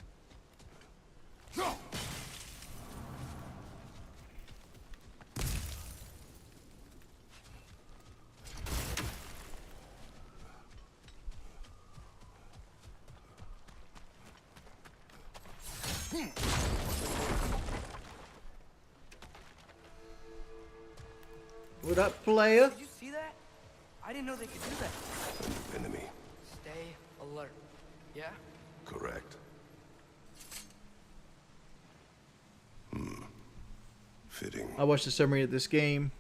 What up, player? Did you see that? I didn't know they could do that. Enemy. Stay alert. Yeah? Correct. Fitting. I watched the summary of this game.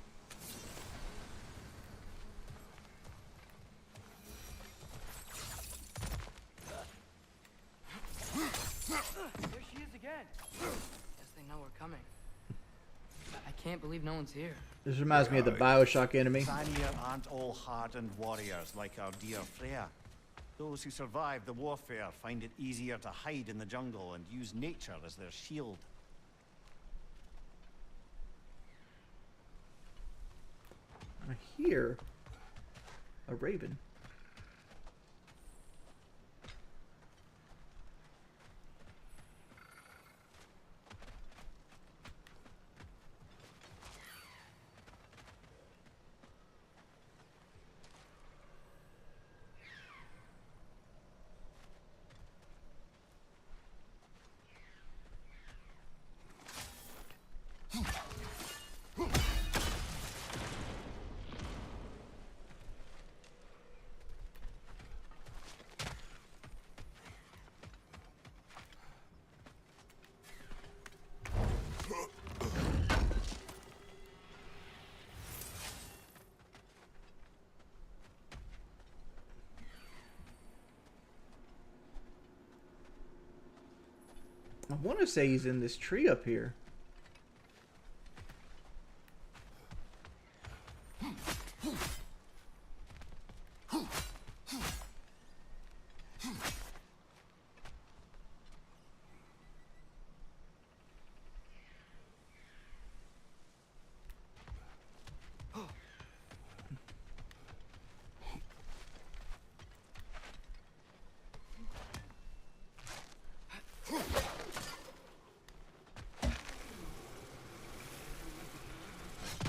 There she is again. Guess they know we're coming. I can't believe no one's here. This reminds me of the Bioshock enemy. Vanir aren't all hardened warriors like our dear Freya. Those who survive the warfare find it easier to hide in the jungle and use nature as their shield. I hear a raven. I want to say he's in this tree up here.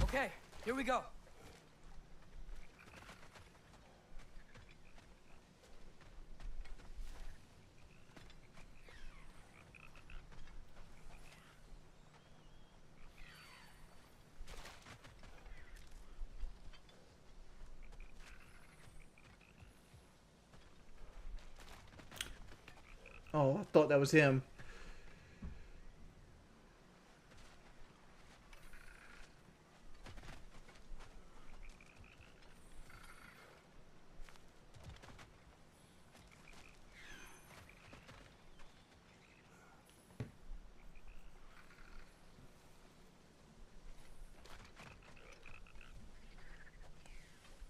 Okay, here we go. Oh, I thought that was him.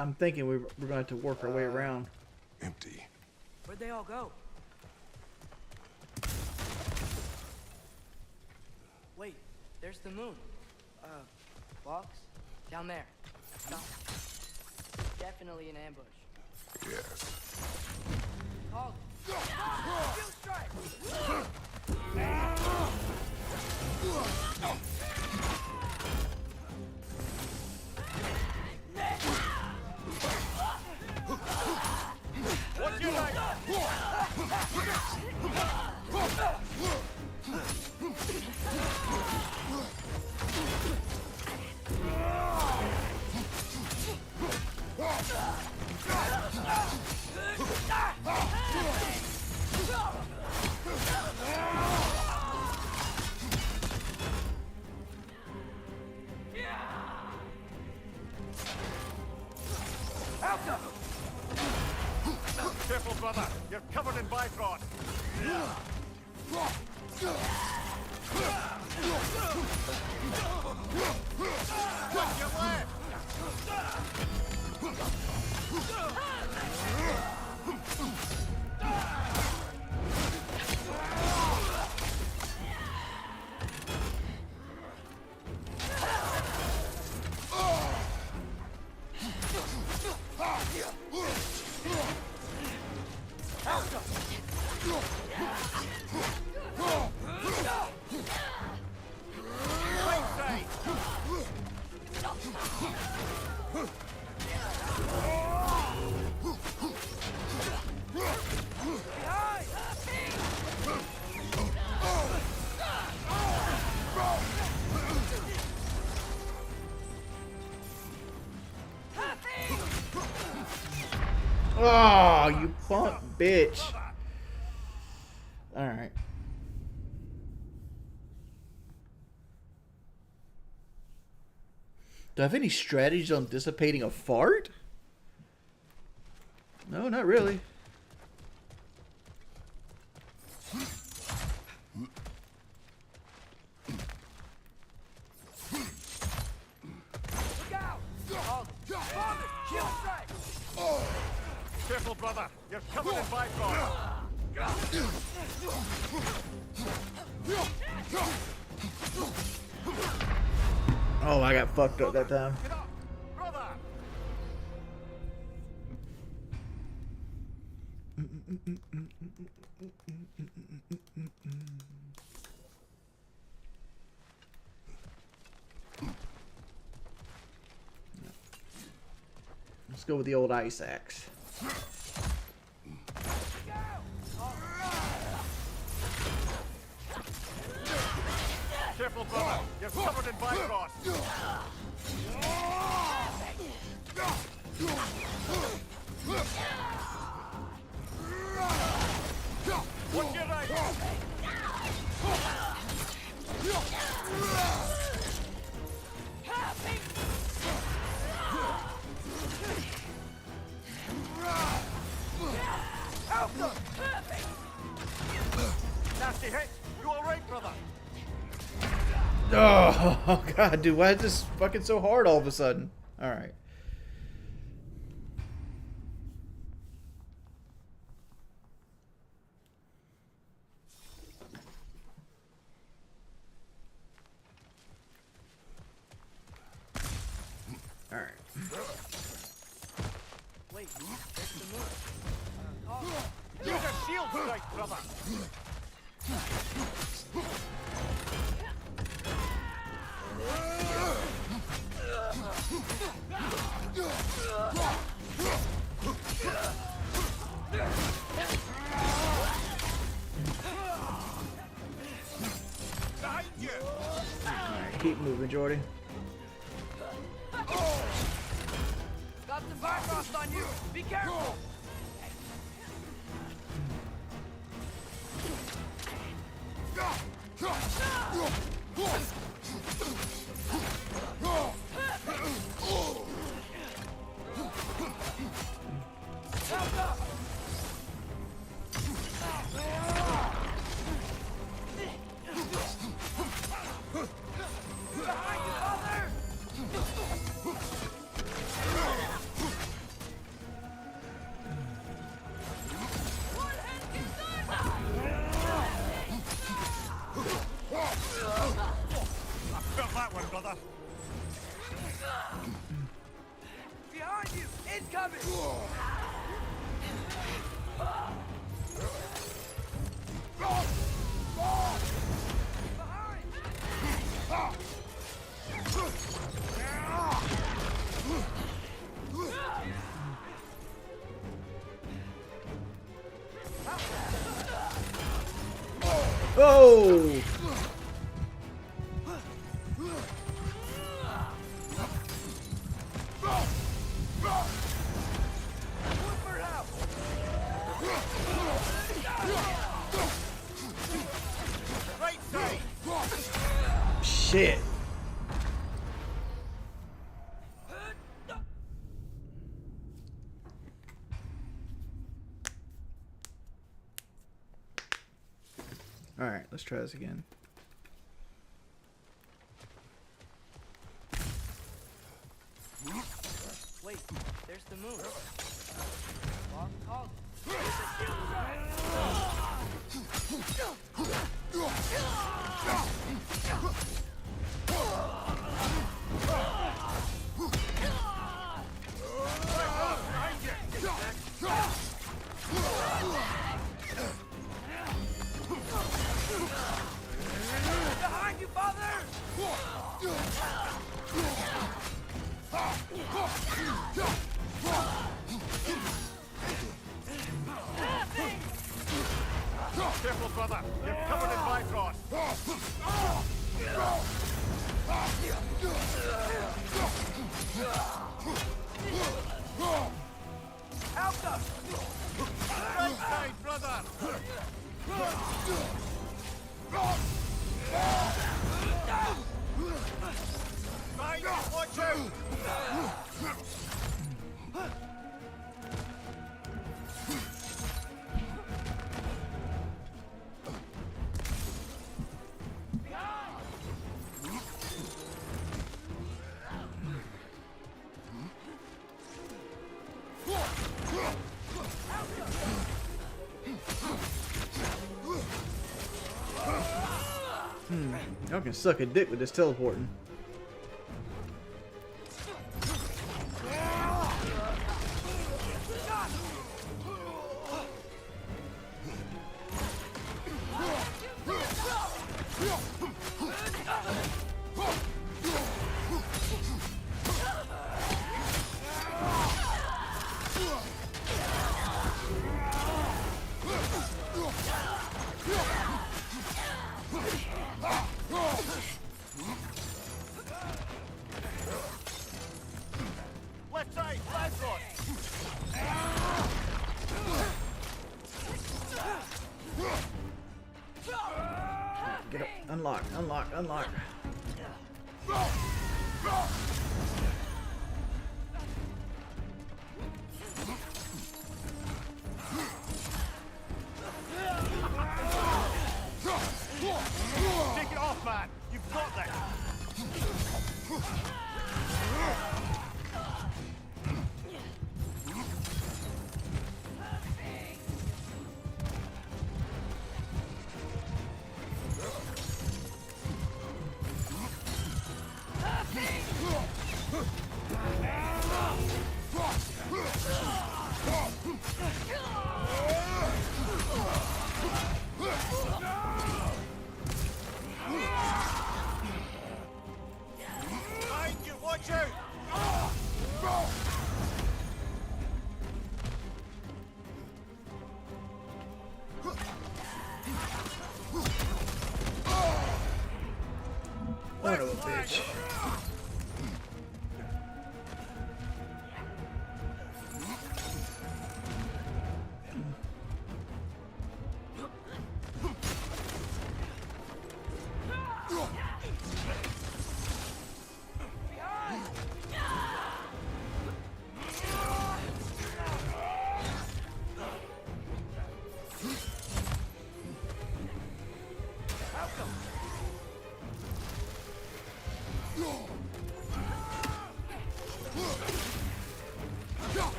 I'm thinking we're going to have to work our way around. Empty. Where'd they all go? Wait, there's the moon. Box? Down there. Stop. Definitely an ambush. Yes. Called it. Shield strike! What's your name? Careful, brother. You're covered in Bifrost. What's your left? Oh, you punk bitch. Alright. Do I have any strategies on dissipating a fart? No, not really. brother. You're covered in Bifrost. Oh, I got fucked up that time. Get up, brother. Let's go with the old ice axe. Careful, brother. You're covered in Bifrost. Watch your right. Nasty hit. You all right, brother? Oh, God, dude. Why is this fucking so hard all of a sudden? Alright. Alright. Wait, there's the moon. Use a shield strike, brother. Alright, keep moving, Jordy. Got some Bifrost on you. Be careful. Felt that one, brother. Behind you. Incoming. Oh! Right side. Shit. Alright, let's try this again. Wait, there's the moon. Long call. Behind you, father! Careful, brother. You're covered in Bifrost. Help them! Right side, brother. Right, watch out. Y'all can suck a dick with this teleporting. Left side, left on. Get up. Unlock, unlock, unlock. Take it off, man. You've got this. Behind you, watch out! Son of a bitch.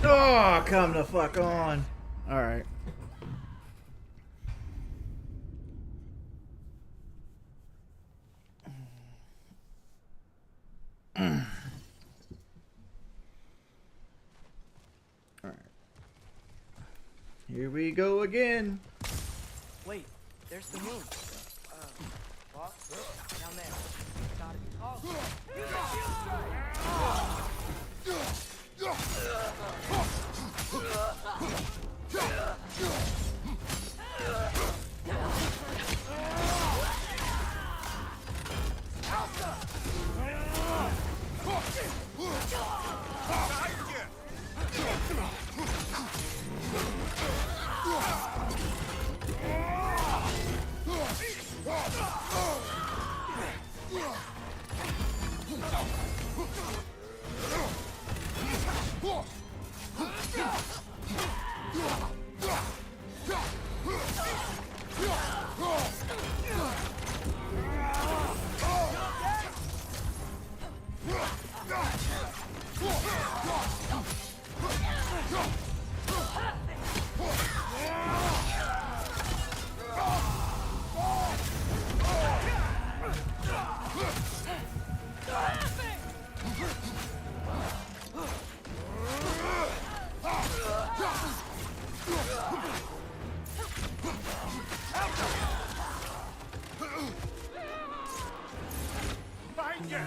Oh, come the fuck on. Alright. Alright. Here we go again. Wait, there's the moon. Boss? Down there. Got it. Oh, Behind you!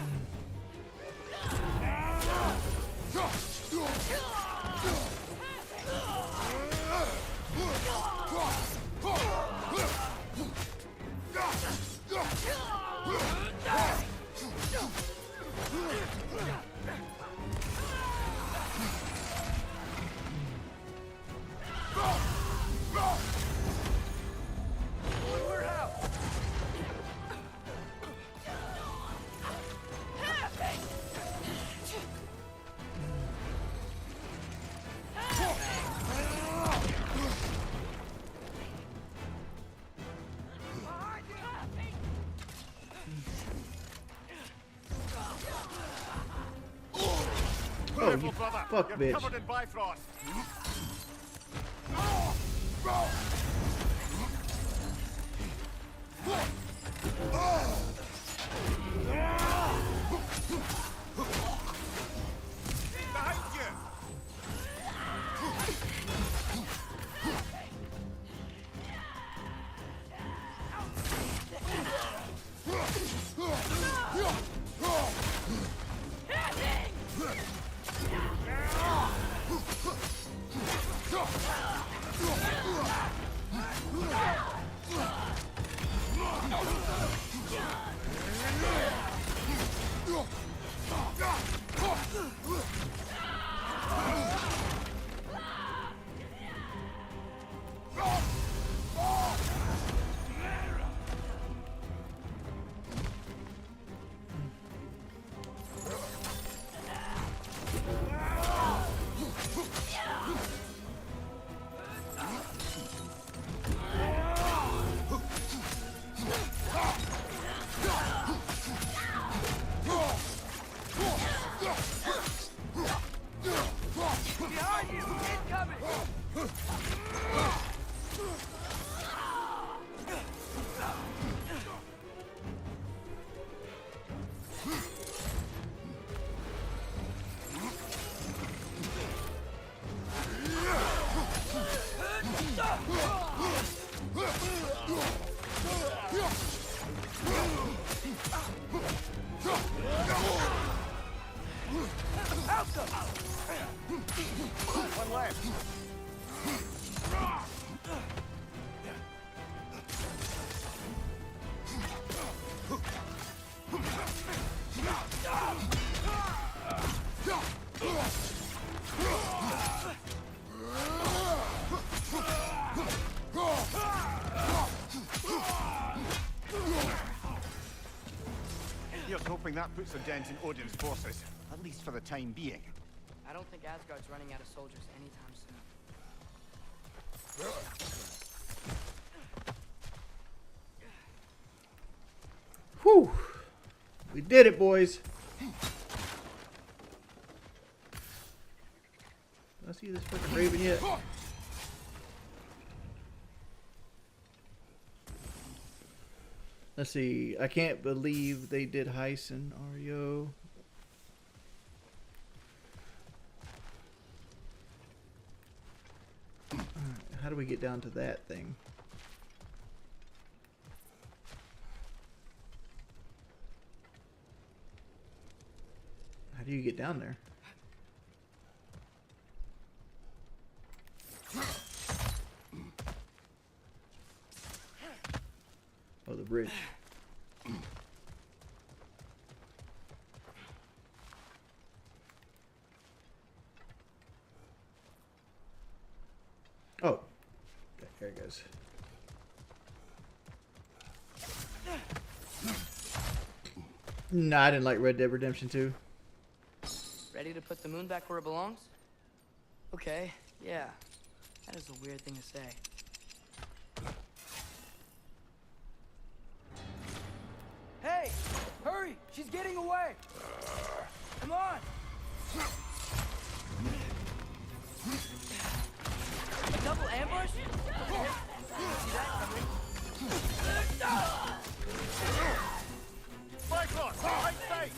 Oh, Careful, you brother. fuck You're bitch. covered in Bifrost. Behind you. Behind you! Incoming! One left. Here's hoping that puts a dent in Odin's forces, at least for the time being. I don't think Asgard's running out of soldiers anytime soon. Whew. We did it, boys. I see this fucking raven yet. Let's see. I can't believe they did Heist and Ario. How do we get down to that thing? How do you get down there? Oh, the bridge. Oh. Okay, there it goes. Nah, I didn't like Red Dead Redemption 2. Ready to put the moon back where it belongs? Okay, yeah. That is a weird thing to say. Hey! Hurry! She's getting away! Come on! A double ambush? See that coming? Bifrost, right side!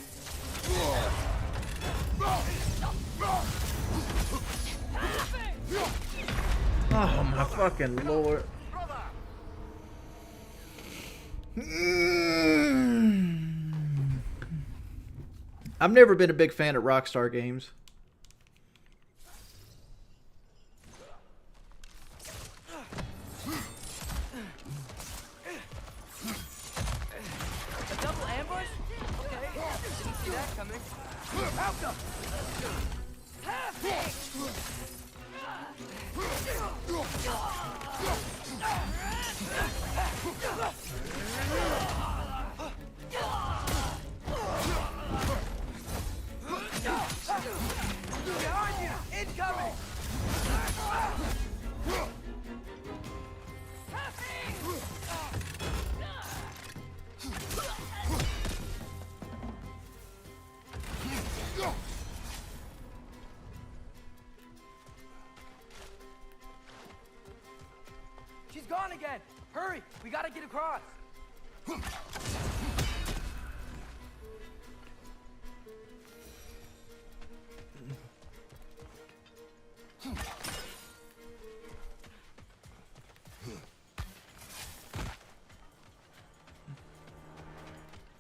Oh my fucking lord. I've never been a big fan of Rockstar games. A double ambush? Okay, didn't see that coming. Malcolm! Behind you! Incoming! Hurry! We gotta get across!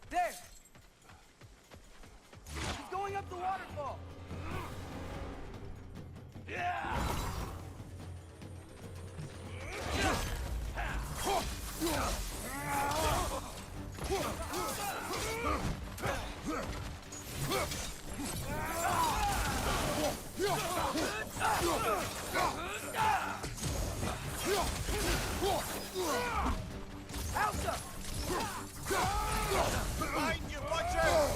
There! He's going up the waterfall! Elsa! Behind you, watch out!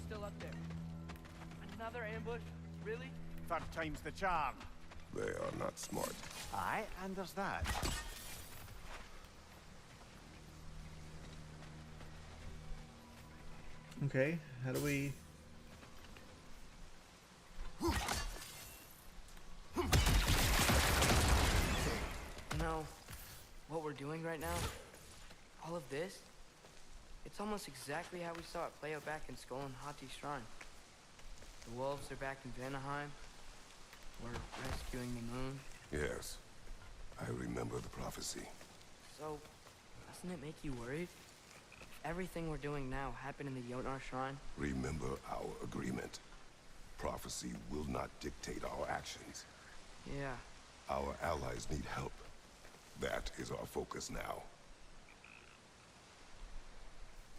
Still up there. Another ambush? Really? Third time's the charm. They are not smart. Aye, and there's that. Okay, how do we... You know, what we're doing right now, all of this, it's almost exactly how we saw it play out back in Skull and Hati's shrine. The wolves are back in Vanaheim. We're rescuing the moon. Yes. I remember the prophecy. So, doesn't it make you worried? If everything we're doing now happened in the Jotnar shrine? Remember our agreement. Prophecy will not dictate our actions. Yeah. Our allies need help. That is our focus now.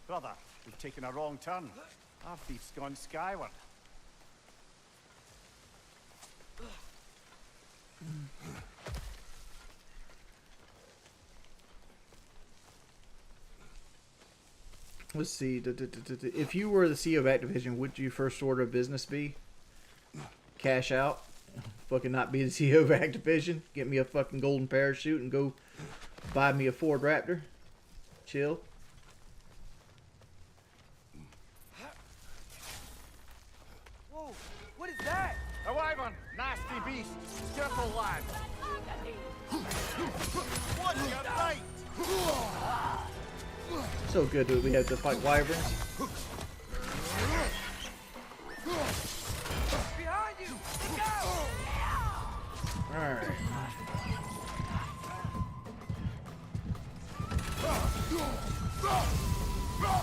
Brother, we've taken a wrong turn. Our thief's gone skyward. Let's see. If you were the CEO of Activision, would your first order of business be cash out? Fucking not be the CEO of Activision. Get me a fucking golden parachute and go buy me a Ford Raptor. Chill. Whoa! What is that? A wyvern! Nasty beast! Careful, lad! What your right! So good that we have to fight wyverns. Behind you! Look out! Alright.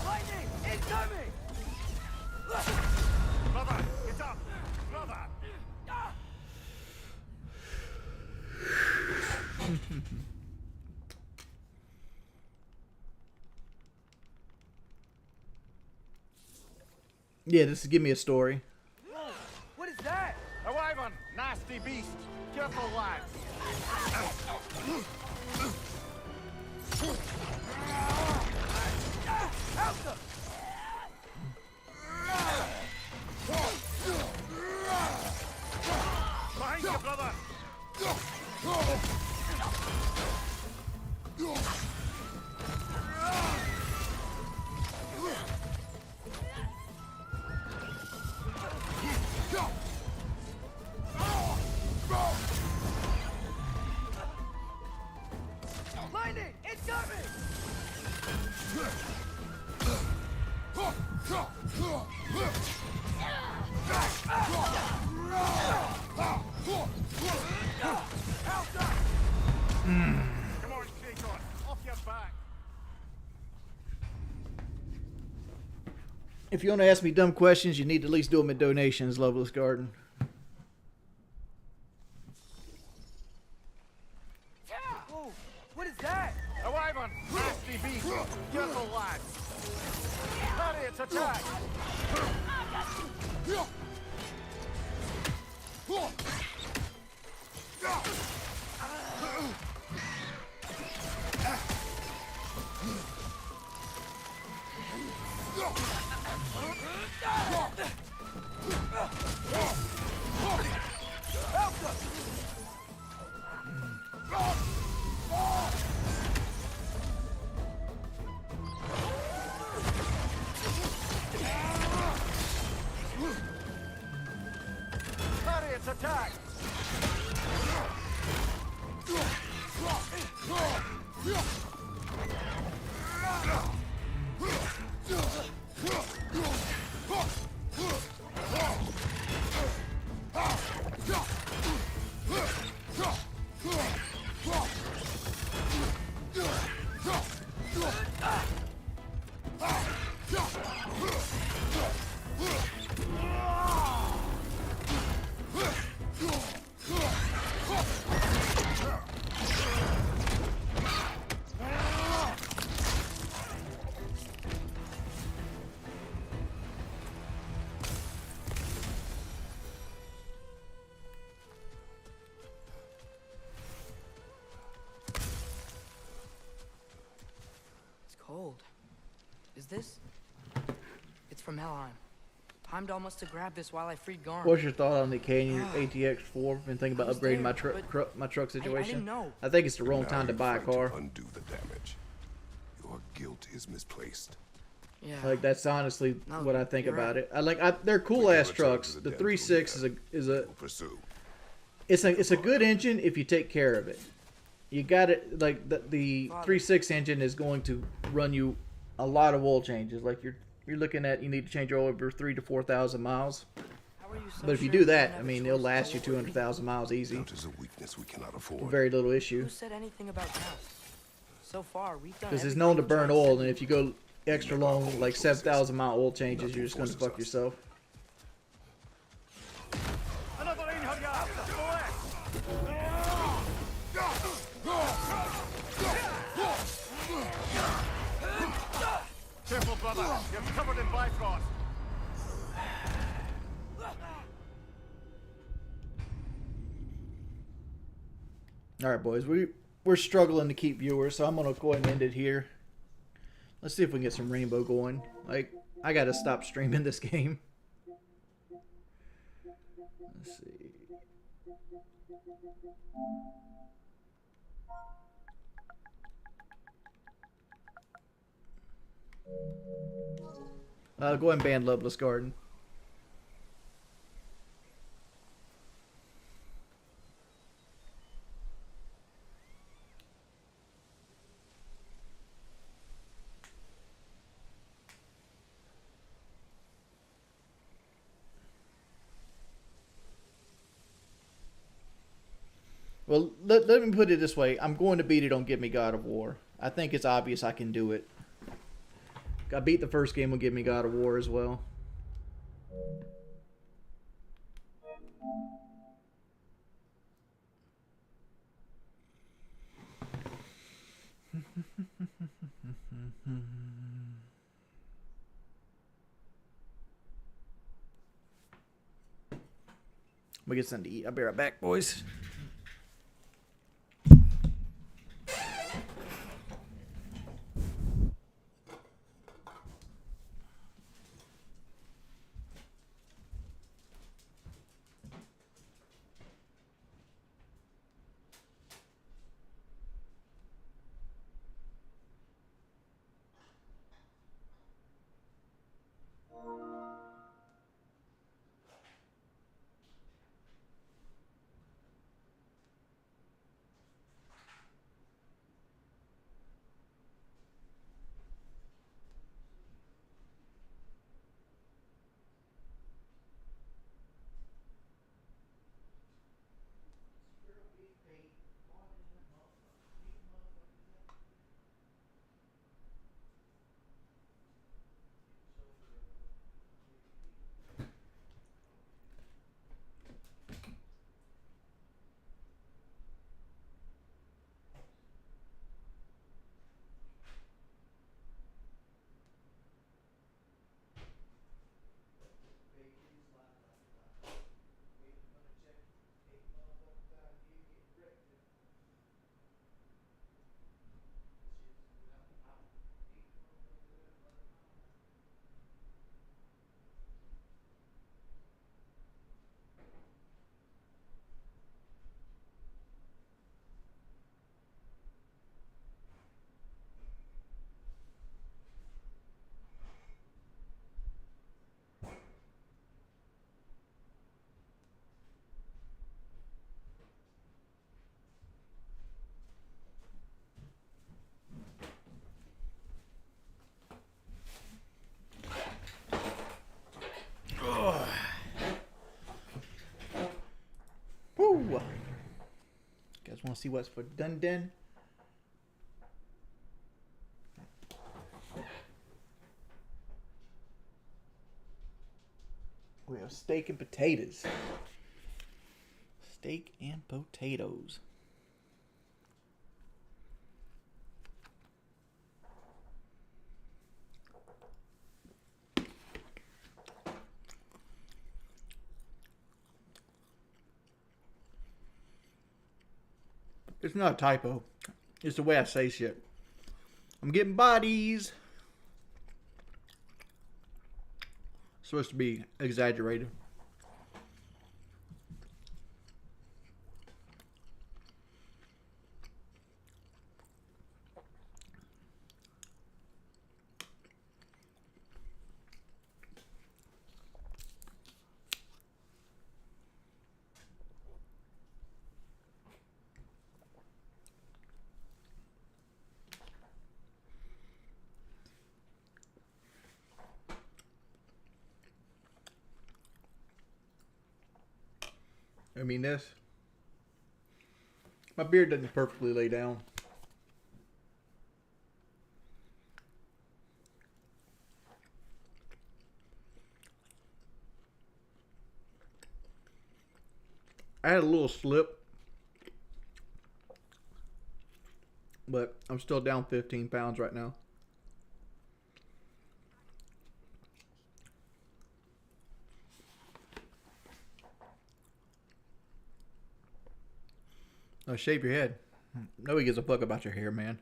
Lightning! Incoming! Brother, get up! Brother! Yeah, this is give me a story. Whoa! What is that? A wyvern! Nasty beast! Careful, lad! Elsa! Behind you, brother! Lightning! Incoming! Come on, Kratos! Off your back! If you want to ask me dumb questions, you need to at least do them in donations, Loveless Garden. Whoa! What is that? A wyvern! Nasty beast! Careful, lad! Hurry, it's attack! gets attacked! Cold. Is this? It's from Helheim. Heimdall must have grabbed this while I freed Garm. What's your thought on the Canyon ATX4? Been thinking about upgrading my truck situation. I didn't know. I think it's the wrong time to Now buy a you're trying car. to undo the damage. Your guilt is misplaced. Yeah. Like that's honestly No, what I think you're about right. it. They're cool We ass can return trucks. to The the 3.6 is a Pursue. it's a good engine if you take care of it. You got it. Like the 3.6 engine is going to run you a lot of oil changes. Like you're looking at, you need to change your oil over 3,000 to 4,000 miles. How are you so But if you sure do that, don't I have a mean, it'll choice last of you what 200,000 miles easy. Doubt is a weakness we cannot afford. Very little issue. Who said anything about that? So far, we've done Because it's everything known to we're burn trying oil, to and if you go extra long, like 7,000 mile oil changes, you're just going to fuck yourself. Another Einherjar! To the left! Careful, brother! You're covered in Bifrost! All right, boys, we're struggling to keep viewers, so I'm gonna go ahead and end it here. Let's see if we can get some rainbow going. Like, I gotta stop streaming this game. Let's see. Go ahead and ban Loveless Garden. Well, let me put it this way. I'm going to beat it on Give Me God of War. I think it's obvious I can do it. I beat the first game on Give Me God of War as well. We get something to eat. I'll be right back, boys. You guys want to see what's for Dundon? We have steak and potatoes. Steak and potatoes. It's not a typo. It's the way I say shit. I'm getting bodies. It's supposed to be exaggerated. I mean this. My beard doesn't perfectly lay down. I had a little slip, but I'm still down 15 pounds right now. Oh, shave your head. Nobody gives a fuck about your hair, man.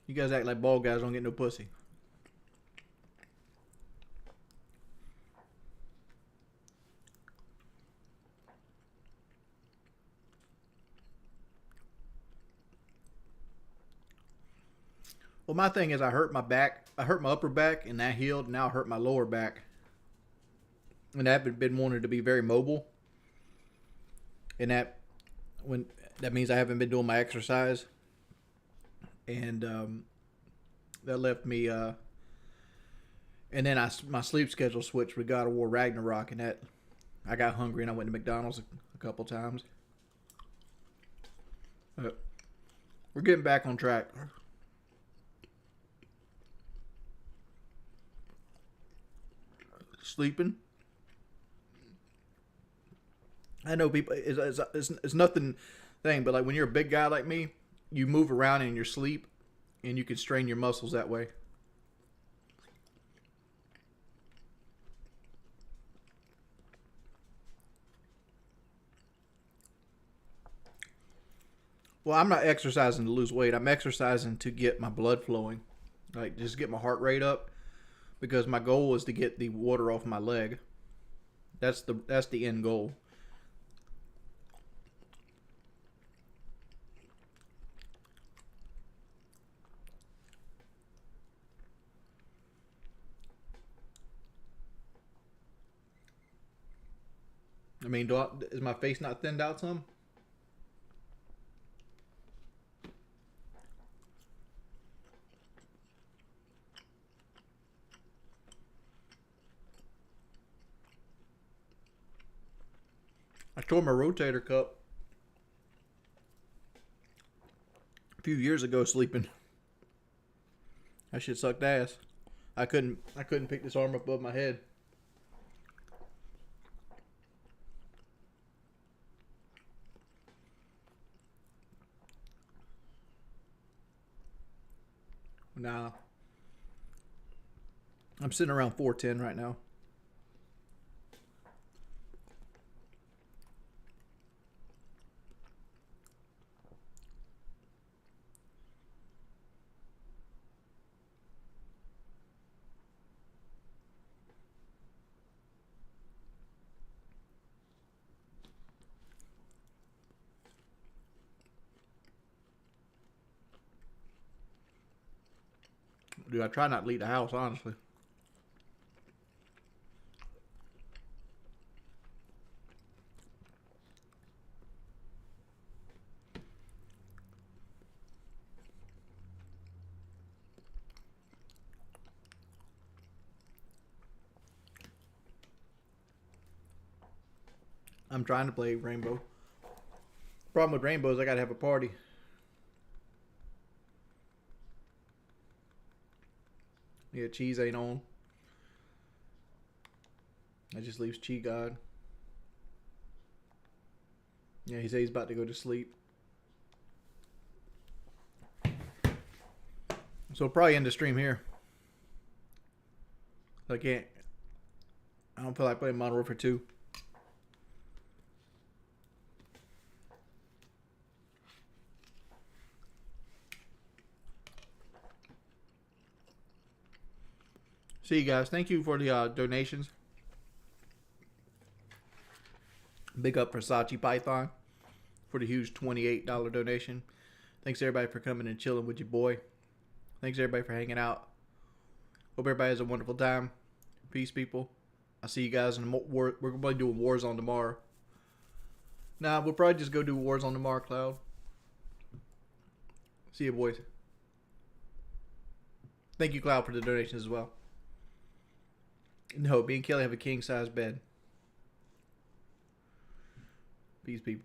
You guys act like bald guys don't get no pussy. Well, my thing is I hurt my back. I hurt my upper back and that healed. Now I hurt my lower back. And I've been wanting to be very mobile. And that means I haven't been doing my exercise. And that left me and then my sleep schedule switched with God of War Ragnarok, and that I got hungry and I went to McDonald's a couple times. But we're getting back on track. Sleeping. I know people, it's nothing thing, but like when you're a big guy like me, you move around in your sleep and you can strain your muscles that way. Well, I'm not exercising to lose weight. I'm exercising to get my blood flowing. Like just get my heart rate up, because my goal is to get the water off my leg. That's the end goal. I mean, is my face not thinned out some? I tore my rotator cuff a few years ago sleeping. That shit sucked ass. I couldn't pick this arm up above my head. Nah. I'm sitting around 410 right now. Dude, I try not to leave the house, honestly. I'm trying to play Rainbow. Problem with Rainbow is I gotta have a party. Yeah, Cheese ain't on. That just leaves Chi God. Yeah, he said he's about to go to sleep. So we'll probably end the stream here. I don't feel like playing Modern Warfare 2. See you guys. Thank you for the donations. Big up for Sachi Python for the huge $28 donation. Thanks everybody for coming and chilling with your boy. Thanks everybody for hanging out. Hope everybody has a wonderful time. Peace, people. I'll see you guys in the war. We're going to be doing Warzone tomorrow. Nah, we'll probably just go do Warzone tomorrow, Cloud. See you, boys. Thank you, Cloud, for the donations as well. No, me and Kelly have a king-size bed. Peace, people.